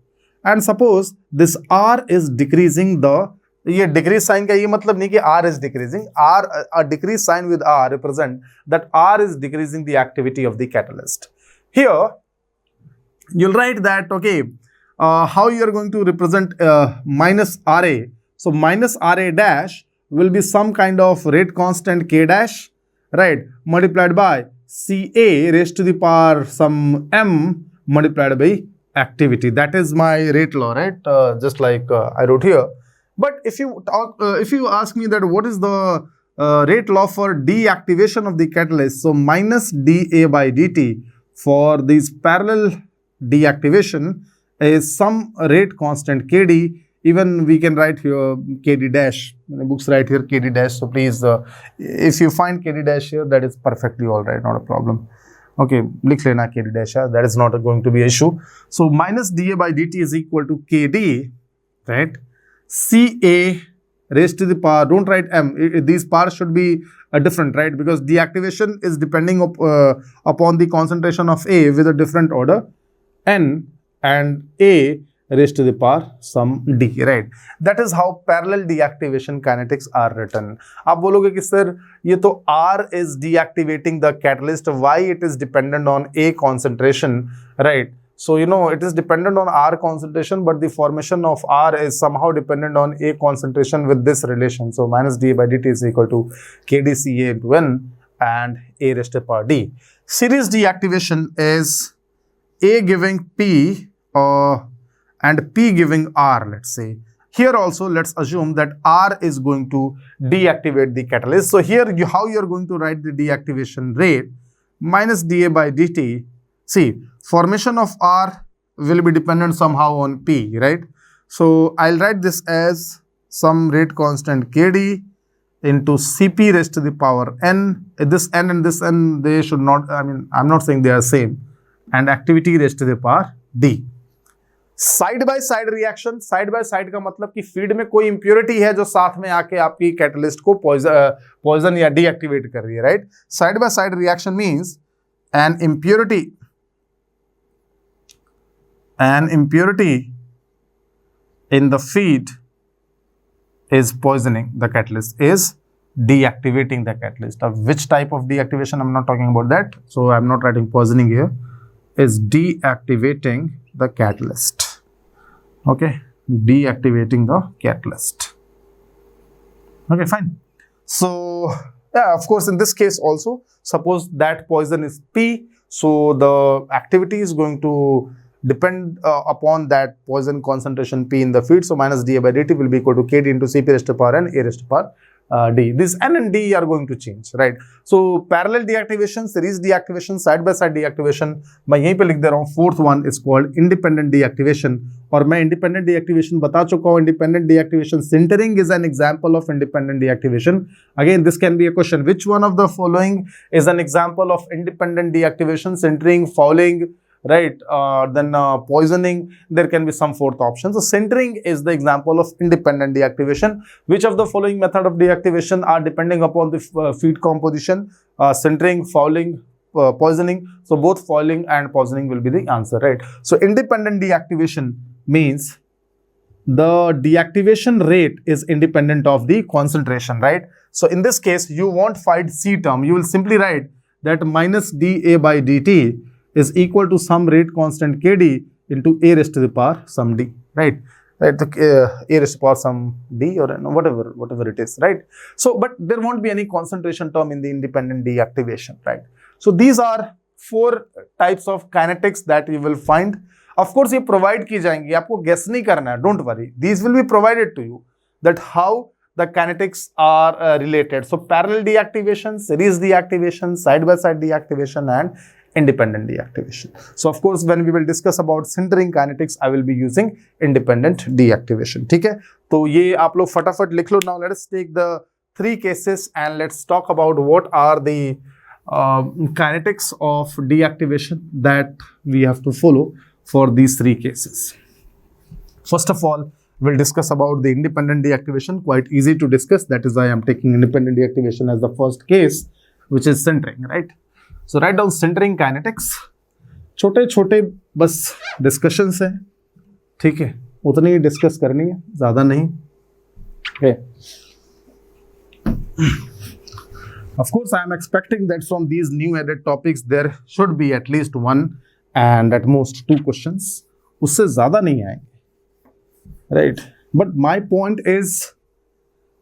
And suppose this R is decreasing the, ये decrease sign का ये मतलब नहीं कि R is decreasing. A decrease sign with R represent that R is decreasing the activity of the catalyst. Here, you'll write that, okay, how you are going to represent minus RA. So minus RA dash will be some kind of rate constant K dash, right, multiplied by CA raised to the power some M multiplied by activity. That is my rate law, right? Just like I wrote here. But if you ask me that what is the rate law for deactivation of the catalyst, so minus dA by dt for this parallel deactivation is some rate constant kd. Even we can write here kd dash. Books write here kd dash. So please, if you find kd dash here, that is perfectly all right, not a problem. Okay, लिख लेना kd dash, that is not going to be an issue. So minus dA by dt is equal to kd, right? Ca raised to the power, don't write m, these powers should be different, right? Because deactivation is depending upon the concentration of A with a different order, n and A raised to the power some d, right? That is how parallel deactivation kinetics are written. आप बोलोगे कि sir ये तो R is deactivating the catalyst, why it is dependent on A concentration, right? So you know it is dependent on R concentration, but the formation of R is somehow dependent on A concentration with this relation. So minus dA by dt is equal to kdCA into N and A raised to the power d. Series deactivation is A giving P and P giving R, let's say. Here also, let's assume that R is going to deactivate the catalyst. So here, how you are going to write the deactivation rate? Minus dA by dt. See, formation of R will be dependent somehow on P, right? So I'll write this as some rate constant kd into Cp raised to the power n. This n and this n, they should not, I mean, I'm not saying they are same. And activity raised to the power d. Side by side reaction, side by side का मतलब कि feed में कोई impurity है जो साथ में आके आपकी कैटलिस्ट को पॉइजन या डीएक्टिवेट कर रही है, right? Side by side reaction means an impurity in the feed is poisoning the catalyst, is deactivating the catalyst. Of which type of deactivation, I'm not talking about that, so I'm not writing poisoning here, is deactivating the catalyst. Okay, deactivating the catalyst. Okay, fine. So yeah, of course, in this case also, suppose that poison is P, so the activity is going to depend upon that poison concentration P in the feed. So minus dA by dt will be equal to kd into Cp raised to power n A raised to power D. This N and D are going to change, right? So parallel deactivation, series deactivation, side by side deactivation, मैं यहीं पे लिख दे रहा हूँ. Fourth one is called independent deactivation. और मैं independent deactivation बता चुका हूँ. Independent deactivation, sintering is an example of independent deactivation. Again, this can be a question. Which one of the following is an example of independent deactivation? Sintering, fouling, right? Then poisoning. There can be some fourth option. So sintering is the example of independent deactivation. Which of the following method of deactivation are depending upon the feed composition? Sintering, fouling, poisoning. So both fouling and poisoning will be the answer, right? So independent deactivation means the deactivation rate is independent of the concentration, right? So in this case, you won't find C term. You will simply write that minus dA by dt is equal to some rate constant kd into a raised to the power some d, right? Right, a raised to the power some d or whatever it is, right? So, but there won't be any concentration term in the independent deactivation, right? So these are 4 types of kinetics that you will find. Of course, ये provide की जाएंगी, आपको guess नहीं करना है. Don't worry. These will be provided to you that how the kinetics are related. So parallel deactivation, series deactivation, side by side deactivation, and independent deactivation. So of course, when we will discuss about sintering kinetics, I will be using independent deactivation. ठीक है? तो ये आप लोग फटाफट लिख लो. Now let us take the 3 cases and let's talk about what are the kinetics of deactivation that we have to follow for these 3 cases. First of all, we'll discuss about the independent deactivation. Quite easy to discuss. That is why I'm taking independent deactivation as the first case, which is sintering, right? So write down sintering kinetics. छोटे छोटे बस discussions हैं, ठीक है? उतनी ही discuss करनी है, ज़्यादा नहीं. Okay. Of course, I am expecting that from these new added topics there should be at least 1 and at most 2 questions. उससे ज़्यादा नहीं आएंगे, right? But my point is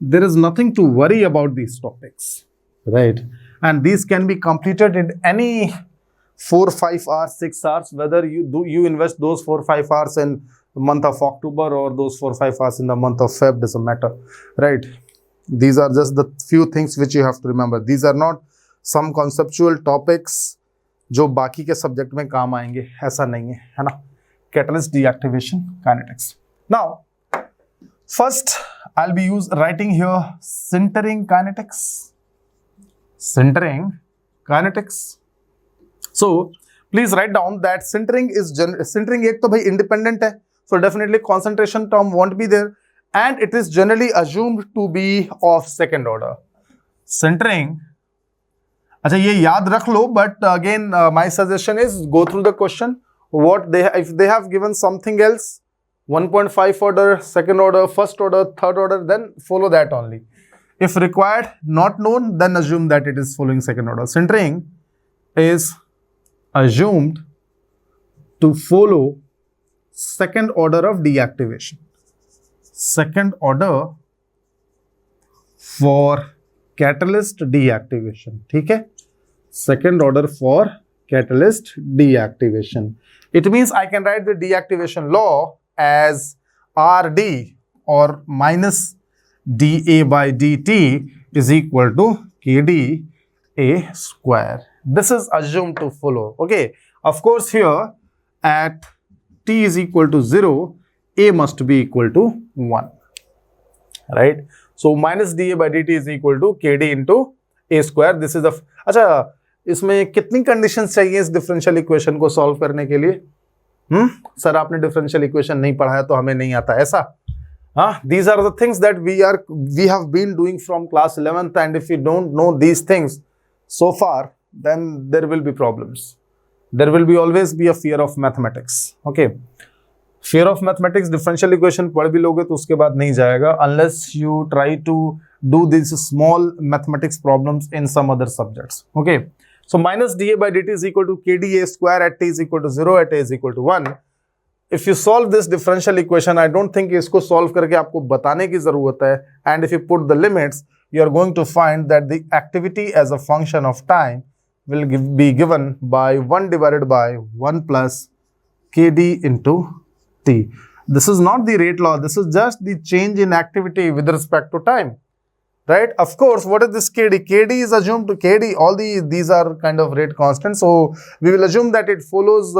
there is nothing to worry about these topics, right? And these can be completed in any 4, 5 hours, 6 hours, whether you invest those 4, 5 hours in the month of October or those 4, 5 hours in the month of Feb, doesn't matter, right? These are just the few things which you have to remember. These are not some conceptual topics जो बाकी के subject में काम आएंगे, ऐसा नहीं है, है ना? Catalyst deactivation kinetics. Now, first I'll be writing here sintering kinetics. Sintering kinetics. So please write down that sintering is sintering एक तो भाई independent है, so definitely concentration term won't be there, and it is generally assumed to be of second order. Sintering, अच्छा ये याद रख लो, but again my suggestion is go through the question. What they if they have given something else, 1.5 order, second order, first order, third order, then follow that only. If required, not known, then assume that it is following second order. Sintering is assumed to follow second order of deactivation. Second order for catalyst deactivation. ठीक है? Second order for catalyst deactivation. It means I can write the deactivation law as RD or minus dA by dt is equal to kd a square. This is assumed to follow. Okay. Of course, here at t is equal to 0, a must be equal to 1. Right. So minus dA by dt is equal to kd into a square. This is the. अच्छा, इसमें कितनी conditions चाहिए इस differential equation को solve करने के लिए? Sir आपने डिफरेंशियल इक्वेशन नहीं पढ़ा है तो हमें नहीं आता, ऐसा? These are the things that we have been doing from class 11th, and if you don't know these things so far, then there will be problems. There will be always be a fear of mathematics. Okay, fear of mathematics, differential equation पढ़ भी लोगे तो उसके बाद नहीं जाएगा unless you try to do these small mathematics problems in some other subjects. Okay, so minus dA by dt is equal to kdA square at t is equal to 0, at a is equal to 1. If you solve this differential equation, I don't think इसको solve करके आपको बताने की जरूरत है. And if you put the limits, you are going to find that the activity as a function of time will be given by 1 divided by 1 plus kd into t. This is not the rate law. This is just the change in activity with respect to time. right? Of course, what is this KD? KD is assumed to KD, all these are kind of rate constants. So we will assume that it follows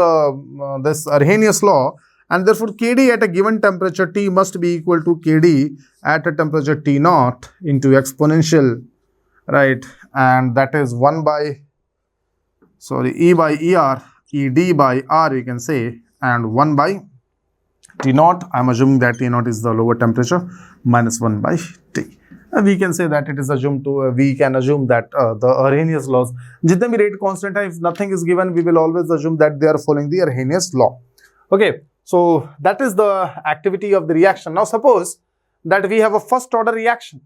this Arrhenius law, and therefore KD at a given temperature T must be equal to KD at a temperature T naught into exponential, right? And that is 1 by, sorry, E by ER, ED by R you can say, and 1 by T naught. I am assuming that T naught is the lower temperature, minus 1 by T. We can say that it is assumed to, we can assume that the Arrhenius laws, jitne bhi rate constant hai, if nothing is given, we will always assume that they are following the Arrhenius law. Okay, so that is the activity of the reaction. Now suppose that we have a first order reaction,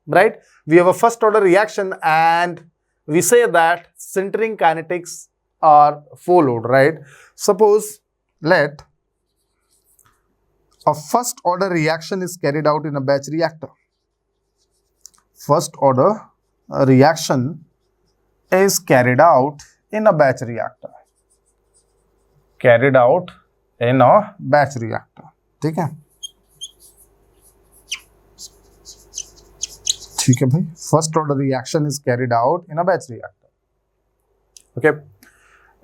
right? We have a first order reaction and we say that sintering kinetics are followed, right? Suppose let a first order reaction is carried out in a batch reactor. First order reaction is carried out in a batch reactor. Carried out in a batch reactor. ठीक है? ठीक है भाई. First order reaction is carried out in a batch reactor. Okay.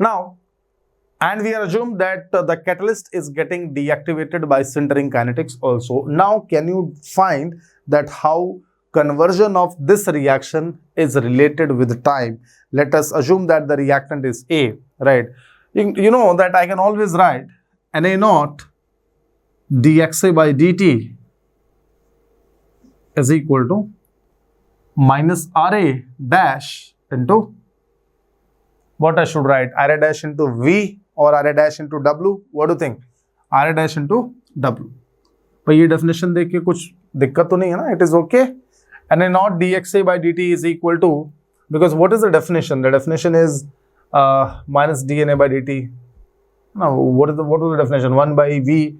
Now, and we are assumed that the catalyst is getting deactivated by sintering kinetics also. Now, can you find that how conversion of this reaction is related with time? Let us assume that the reactant is A, right? You know that I can always write Na naught dxa by dt is equal to minus Ra dash into, what I should write, Ra dash into V or Ra dash into W? What do you think? Ra dash into W. भाई ये definition देख के कुछ दिक्कत तो नहीं है ना? It is okay. Na naught dxa by dt is equal to, because what is the definition? The definition is minus dna by dt. Now, what was the definition? 1 by V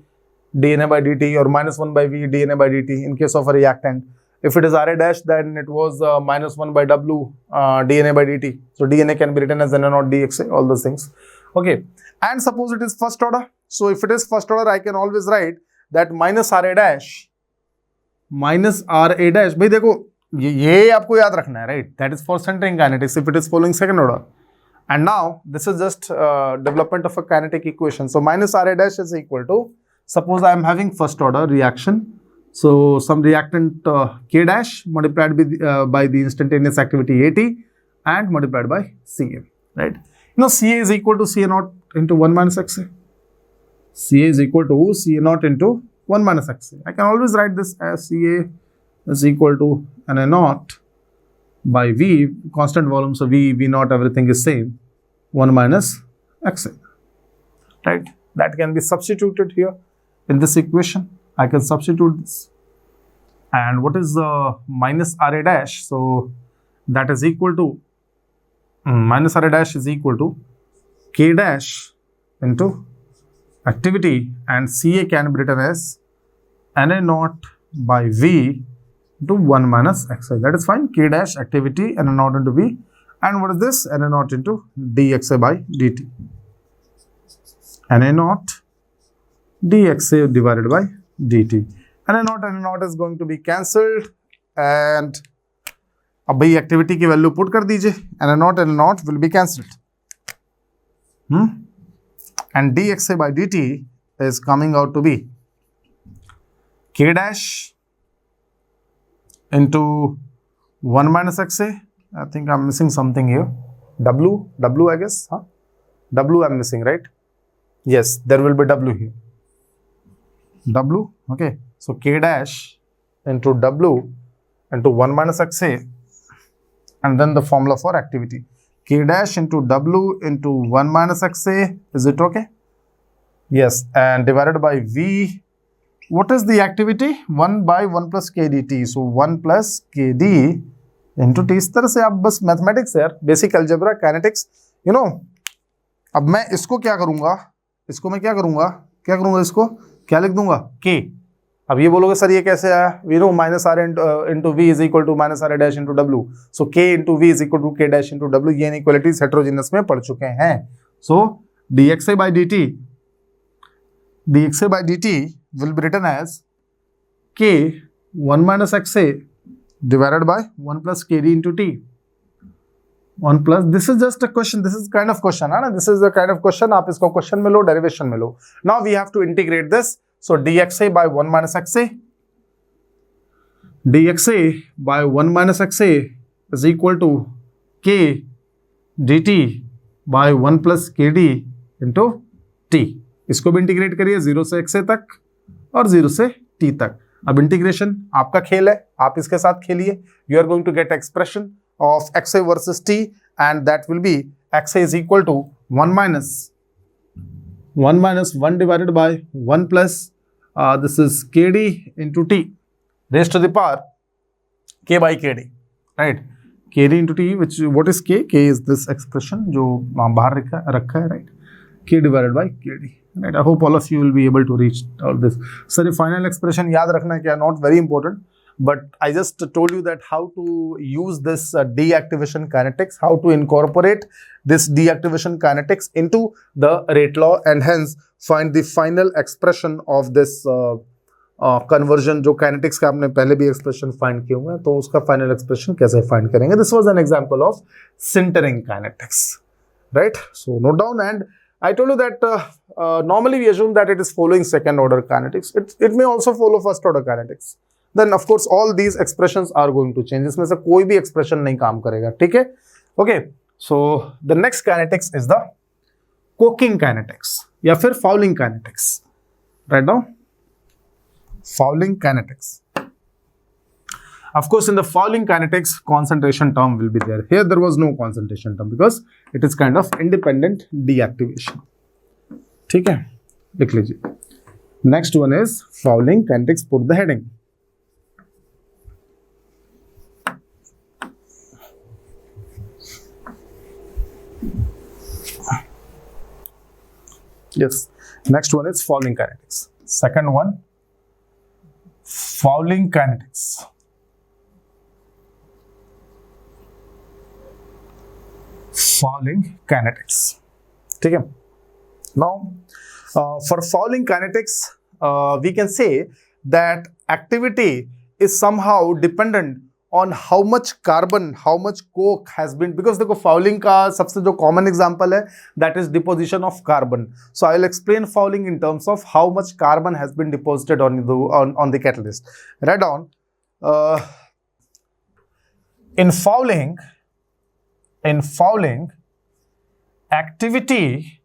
dna by dt or minus 1 by V dna by dt in case of a reactant. If it is Ra dash, then it was minus 1 by W dna by dt. So dna can be written as Na naught dxa, all those things. Okay. And suppose it is first order. So if it is first order, I can always write that minus Ra dash. Minus Ra dash. भाई देखो ये आपको याद रखना है, right? That is for sintering kinetics if it is following second order. And now this is just development of a kinetic equation. So minus Ra dash is equal to, suppose I am having first order reaction. So some reactant K dash multiplied by the instantaneous activity AT and multiplied by Ca, right? You know, Ca is equal to Ca naught into 1 minus Xa. Ca is equal to Ca naught into 1 minus Xa. I can always write this as Ca is equal to Na naught by V, constant volume, so V naught, everything is same, 1 minus Xa, right? That can be substituted here in this equation. I can substitute this. And what is the minus Ra dash? So that is equal to, minus Ra dash is equal to K dash into activity, and Ca can be written as Na naught by V into 1 minus Xa. That is fine. K dash activity, Na naught into V. And what is this? Na naught into dxa by dt. Na naught dxa divided by dt. Na naught is going to be cancelled. And अब भाई activity की value put कर दीजिए. Na naught will be cancelled. And dxa by dt is coming out to be K dash into 1 minus Xa. I think I'm missing something here. W I guess. Huh? W I'm missing, right? Yes, there will be W here. W, okay. So K dash into W into 1 minus Xa, and then the formula for activity. K dash into W into 1 minus Xa, is it okay? Yes, and divided by V. What is the activity? 1 by 1 plus K dt. So 1 plus Kd into T. इस तरह से आप बस mathematics यार, basic algebra, kinetics, you know. अब मैं इसको क्या करूंगा? इसको मैं क्या करूंगा? इसको क्या लिख दूंगा? K. अब ये बोलोगे सर ये कैसे आया? We know minus R into V is equal to minus R dash into W. So K into V is equal to K dash into W. ये इनइक्वालिटीज हेटेरोजेनस में पढ़ चुके हैं. सो dxa by dt will be written as K 1 minus Xa divided by 1 plus kd into t. 1 plus, this is just a question, this is kind of question है ना, this is a kind of question, आप इसको question में लो, derivation में लो. Now we have to integrate this, so dxa by 1 minus xa, dxa by 1 minus xa is equal to k dt by 1 plus kd into t. इसको भी integrate करिए 0 से xa तक और 0 से t तक. अब इंटीग्रेशन आपका खेल है, आप इसके साथ खेलिए. You are going to get expression of xa versus t, and that will be xa is equal to 1 minus 1 divided by 1 plus this is kd into t raised to the power k by kd, right? kd into t, which what is k? K is this expression जो बाहर रखा है, right? k divided by kd, right? I hope all of you will be able to reach all this. Sir, final expression याद रखना क्या, not very important, but I just told you that how to use this deactivation kinetics, how to incorporate this deactivation kinetics into the rate law, and hence find the final expression of this conversion. जो kinetics का आपने पहले भी expression find किए हुए हैं, तो उसका final expression कैसे find करेंगे. This was an example of sintering kinetics, right? So note down, and I told you that normally we assume that it is following second order kinetics. It may also follow first order kinetics. Then of course all these expressions are going to change. इसमें से कोई भी expression नहीं काम करेगा, ठीक है? Okay, so the next kinetics is the coking kinetics या फिर fouling kinetics. Right now, fouling kinetics. Of course, in the fouling kinetics, concentration term will be there. Here there was no concentration term because it is kind of independent deactivation. ठीक है? लिख लीजिए. Next one is fouling kinetics. Put the heading. Yes, next one is fouling kinetics. Second one, fouling kinetics. Fouling kinetics. ठीक है? Now, for fouling kinetics, we can say that activity is somehow dependent on how much carbon, how much coke has been, because देखो fouling का सबसे जो common example है, that is deposition of carbon. So I will explain fouling in terms of how much carbon has been deposited on the catalyst. Write down. In fouling, activity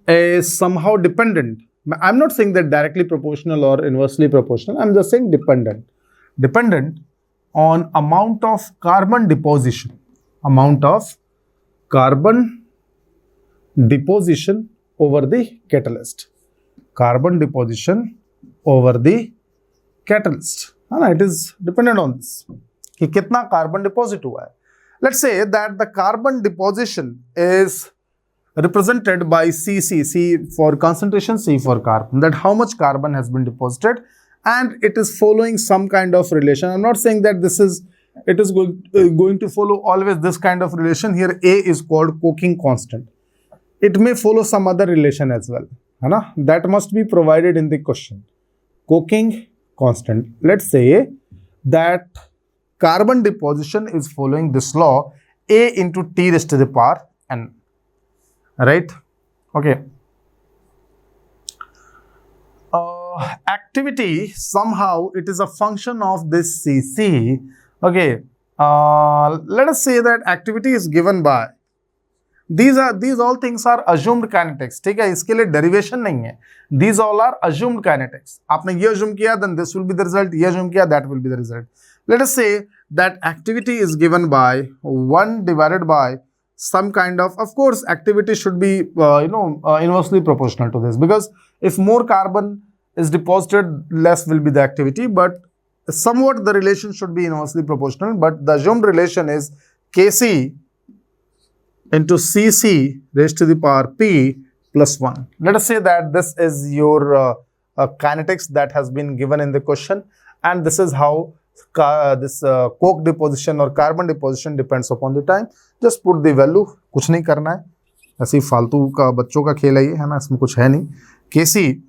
is somehow dependent. I'm not saying that directly proportional or inversely proportional. I'm just saying dependent on amount of carbon deposition over the catalyst. Carbon deposition over the catalyst. It is dependent on this. कि कितना carbon deposit हुआ है. Let's say that the carbon deposition is represented by Cc, C for concentration, C for carbon, that how much carbon has been deposited, and it is following some kind of relation. I'm not saying that it is going to follow always this kind of relation. Here A is called coking constant. It may follow some other relation as well. That must be provided in the question. Coking constant. Let's say that carbon deposition is following this law, A into T raised to the power N. Right? Okay. Activity, somehow it is a function of this Cc. Okay. Let us say that activity is given by, these all things are assumed kinetics. ठीक है, इसके लिए derivation नहीं है. These all are assumed kinetics. आपने ये assume किया, then this will be the result. ये assume किया, that will be the result. Let us say that activity is given by 1 divided by some kind of course, activity should be, inversely proportional to this, because if more carbon is deposited, less will be the activity, but somewhat the relation should be inversely proportional, but the assumed relation is Kc into Cc raised to the power P plus 1. Let us say that this is your kinetics that has been given in the question, and this is how this coke deposition or carbon deposition depends upon the time. Just put the value, कुछ नहीं करना है, ऐसे ही फालतू का बच्चों का खेल है ना, इसमें कुछ है नहीं. Kc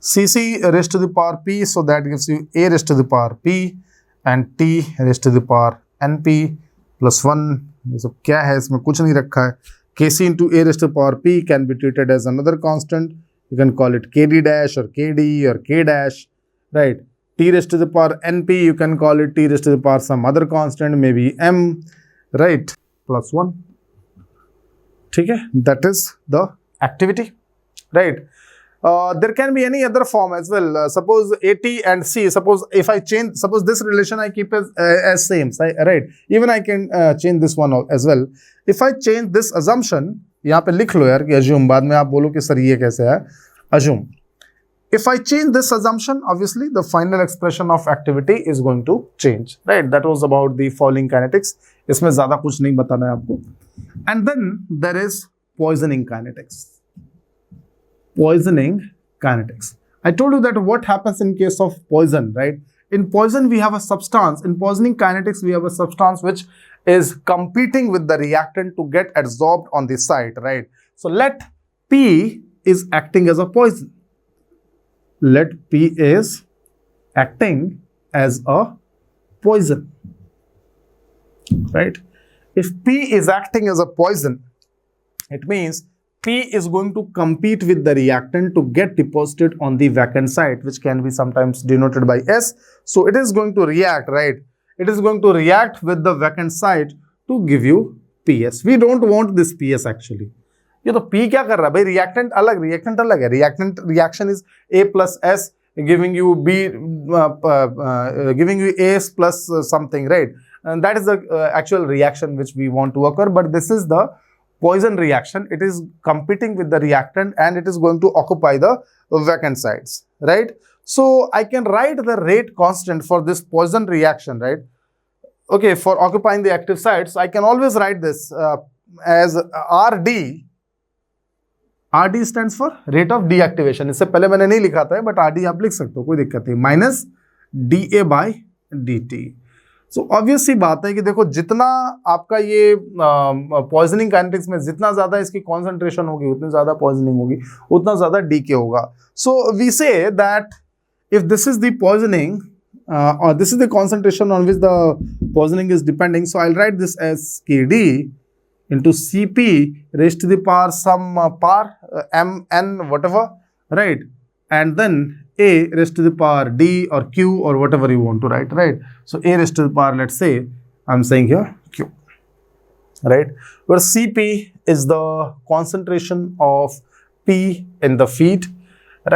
Cc raised to the power P, so that gives you A raised to the power P, and t raised to the power np plus 1. ये सब क्या है, इसमें कुछ नहीं रखा है. kc into a raised to the power p can be treated as another constant. You can call it kd dash or kd or k dash, right? T raised to the power np, you can call it t raised to the power some other constant, maybe m, right? Plus 1. ठीक है, that is the activity, right? There can be any other form as well. Suppose AT and C. Suppose if I change, suppose this relation I keep as same, right? Even I can change this one as well. If I change this assumption, यहाँ पे लिख लो यार कि assume, बाद में आप बोलो कि सर ये कैसे है. Assume. If I change this assumption, obviously the final expression of activity is going to change, right? That was about the Fouling kinetics. इसमें ज़्यादा कुछ नहीं बताना है आपको. And then there is poisoning kinetics. Poisoning kinetics. I told you that what happens in case of poison, right? In poison, we have a substance. In poisoning kinetics, we have a substance which is competing with the reactant to get absorbed on the site, right? So let P is acting as a poison. Let P is acting as a poison, right? If P is acting as a poison, it means P is going to compete with the reactant to get deposited on the vacant site, which can be sometimes denoted by S. So it is going to react, right? It is going to react with the vacant site to give you PS. We don't want this PS actually. ये तो P क्या कर रहा है भाई? reactant अलग है. Reactant reaction is A plus S giving you B, giving you AS plus something, right? And that is the actual reaction which we want to occur. But this is the poison reaction. It is competing with the reactant and it is going to occupy the vacant sites, right? So I can write the rate constant for this poison reaction, right? Okay, for occupying the active sites, I can always write this as RD. RD stands for rate of deactivation. इससे पहले मैंने नहीं लिखा था, but RD आप लिख सकते हो, कोई दिक्कत नहीं. Minus DA by DT. So obvious सी बात है कि देखो जितना आपका ये पॉइजनिंग काइनेटिक्स में जितना ज्यादा इसकी कॉन्सेंट्रेशन होगी उतनी ज्यादा पॉइजनिंग होगी, उतना ज्यादा डीके होगा. So we say that if this is the poisoning और this is the concentration on which the poisoning is depending, so I will write this as KD into CP raised to the power some power MN whatever, right? And then A raised to the power D or Q or whatever you want to write, right? So A raised to the power, let's say, I'm saying here Q, right? Where CP is the concentration of P in the feed,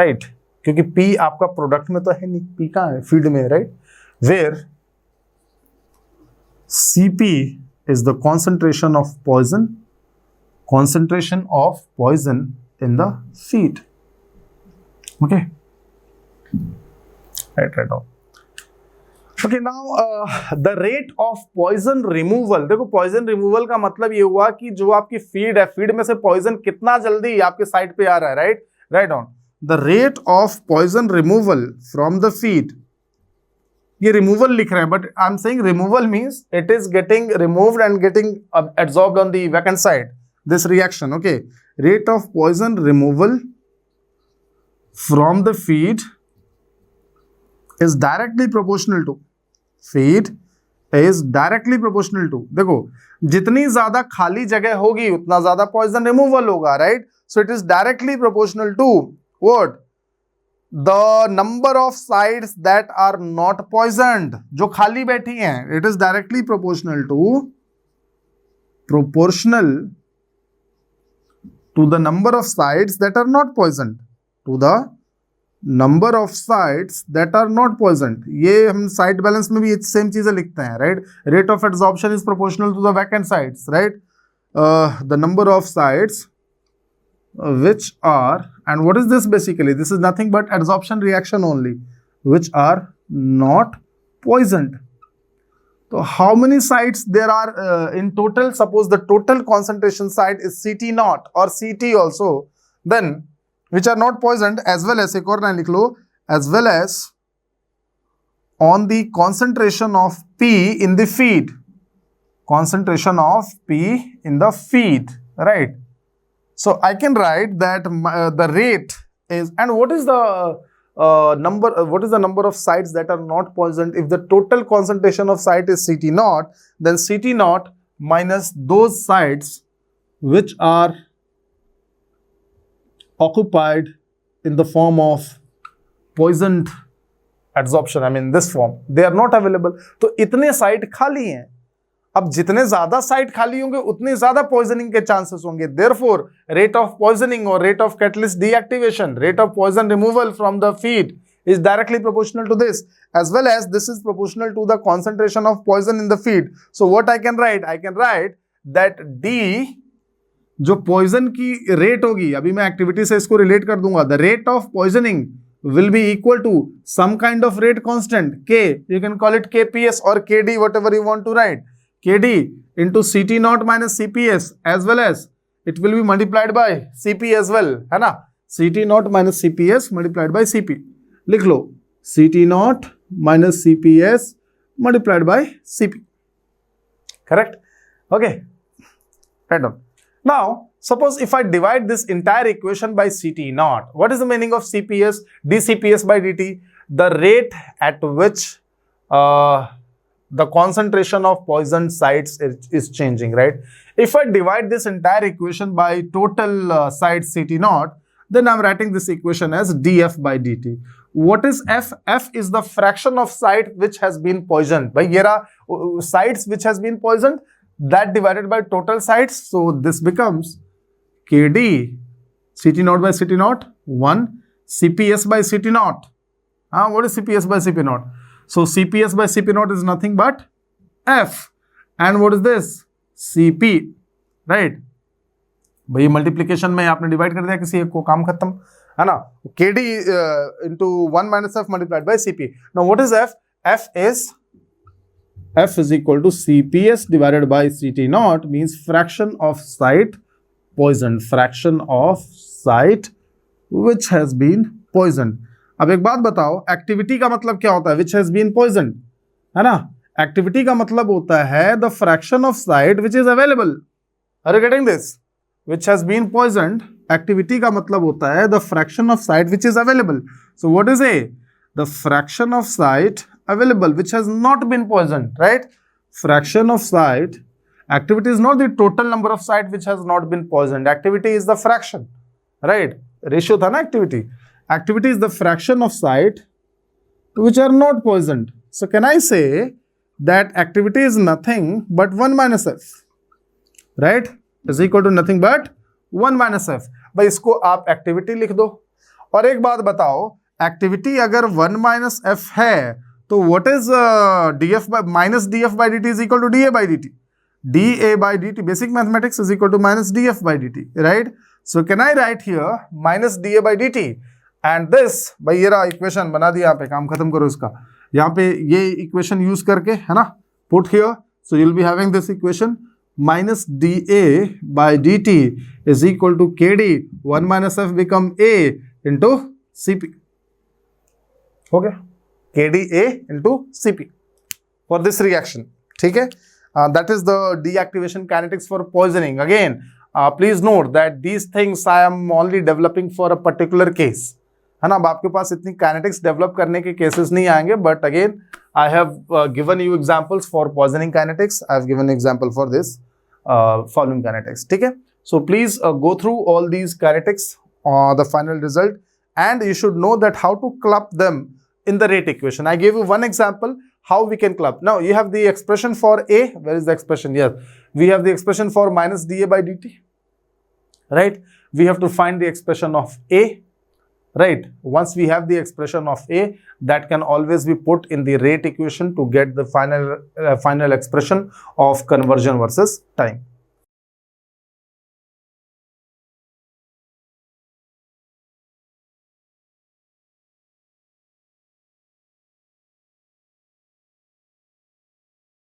right? क्योंकि P आपका product में तो है नहीं, P कहाँ है? Feed में, right? Where CP is the concentration of poison in the feed. Okay. Right now. Okay, now the rate of poison removal. देखो poison removal का मतलब ये हुआ कि जो आपकी फीड है, फीड में से poison कितना जल्दी आपके साइड पे आ रहा है, right? Right on. The rate of poison removal from the feed. ये removal लिख रहे हैं, but I'm saying removal means it is getting removed and getting absorbed on the vacant site. This reaction, okay? Rate of poison removal from the feed is directly proportional to feed is directly proportional to. देखो जितनी ज्यादा खाली जगह होगी उतना ज्यादा poison removal होगा, right? So it is directly proportional to what? The number of sites that are not poisoned, जो खाली बैठी हैं. It is directly proportional to the number of sites that are not poisoned. To the number of sites that are not poisoned. ये हम site balance में भी same चीजें लिखते हैं, right? Rate of adsorption is proportional to the vacant sites, right? The number of sites which are, and what is this basically? This is nothing but adsorption reaction only, which are not poisoned. So how many sites there are in total? Suppose the total concentration site is CT naught or CT also, then which are not poisoned, as well as, एक और line लिख लो, as well as on the concentration of P in the feed. Concentration of P in the feed, right? So I can write that the rate is, and what is the what is the number of sites that are not poisoned? If the total concentration of site is Ct naught, then Ct naught minus those sites which are occupied in the form of poisoned adsorption, I mean this form, they are not available. तो इतने site खाली हैं. अब जितने ज्यादा site खाली होंगे उतने ज्यादा पॉइजनिंग के चांसेस होंगे. Therefore, rate of poisoning or rate of catalyst deactivation, rate of poison removal from the feed is directly proportional to this, as well as this is proportional to the concentration of poison in the feed. So what I can write? I can write that D जो poison की rate होगी, अभी मैं activity से इसको relate कर दूंगा, the rate of poisoning will be equal to some kind of rate constant K, you can call it KPS or KD, whatever you want to write, KD into Ct naught minus CPS, as well as it will be multiplied by CP as well, है ना. Ct naught minus CPS multiplied by CP, लिख लो Ct naught minus CPS multiplied by CP, correct? Okay, right on. Now, suppose if I divide this entire equation by Ct naught, what is the meaning of CPS? dCPS by dt, the rate at which the concentration of poisoned sites is changing, right? If I divide this entire equation by total sites Ct naught, then I'm writing this equation as dF by dt. What is F? F is the fraction of site which has been poisoned. By here are sites which has been poisoned, that divided by total sites. So this becomes Kd Ct naught by Ct naught 1 CPS by Ct naught. What is CPS by Cp naught? So CPS by Cp naught is nothing but F. And what is this? Cp, right? भाई multiplication में आपने divide कर दिया किसी एक को, काम खत्म, है ना. Kd into 1 minus F multiplied by Cp. Now what is F? F is equal to CPS divided by Ct naught, means fraction of site poisoned, fraction of site which has been poisoned. अब एक बात बताओ, activity का मतलब क्या होता है? which has been poisoned, है ना. एक्टिविटी का मतलब होता है the fraction of site which is available. Are you getting this? Which has been poisoned, activity का मतलब होता है the fraction of site which is available. So what is A? The fraction of site available which has not been poisoned, right? Fraction of site, activity is not the total number of site which has not been poisoned. Activity is the fraction, right? Ratio tha na activity. Activity is the fraction of site which are not poisoned. So can I say that activity is nothing but 1 minus F, right? Is equal to nothing but 1 minus F. भाई इसको आप activity लिख दो. और एक बात बताओ, activity अगर 1 माइनस एफ है तो what is df by minus df by dt is equal to da by dt. da by dt, basic mathematics, is equal to minus df by dt, right? So can I write here minus da by dt and this, भाई ये रहा equation बना दिया, यहाँ पे काम खत्म करो इसका, यहाँ पे ये इक्वेशन यूज करके, है ना, put here, so you'll be having this equation minus da by dt is equal to kd 1 minus f become a into cp. Okay, kd a into cp for this reaction. ठीक है, that is the deactivation kinetics for poisoning. Again, please note that these things I am only developing for a particular case, है ना. अब आपके पास इतनी kinetics develop करने के cases नहीं आएंगे, but again I have given you examples for poisoning kinetics. I have given example for this following kinetics. ठीक है, so please go through all these kinetics, the final result, and you should know that how to club them in the rate equation. I gave you one example how we can club. Now you have the expression for A. Where is the expression? Yes, we have the expression for minus dA by dt, right? We have to find the expression of A, right? Once we have the expression of A, that can always be put in the rate equation to get the final expression of conversion versus time.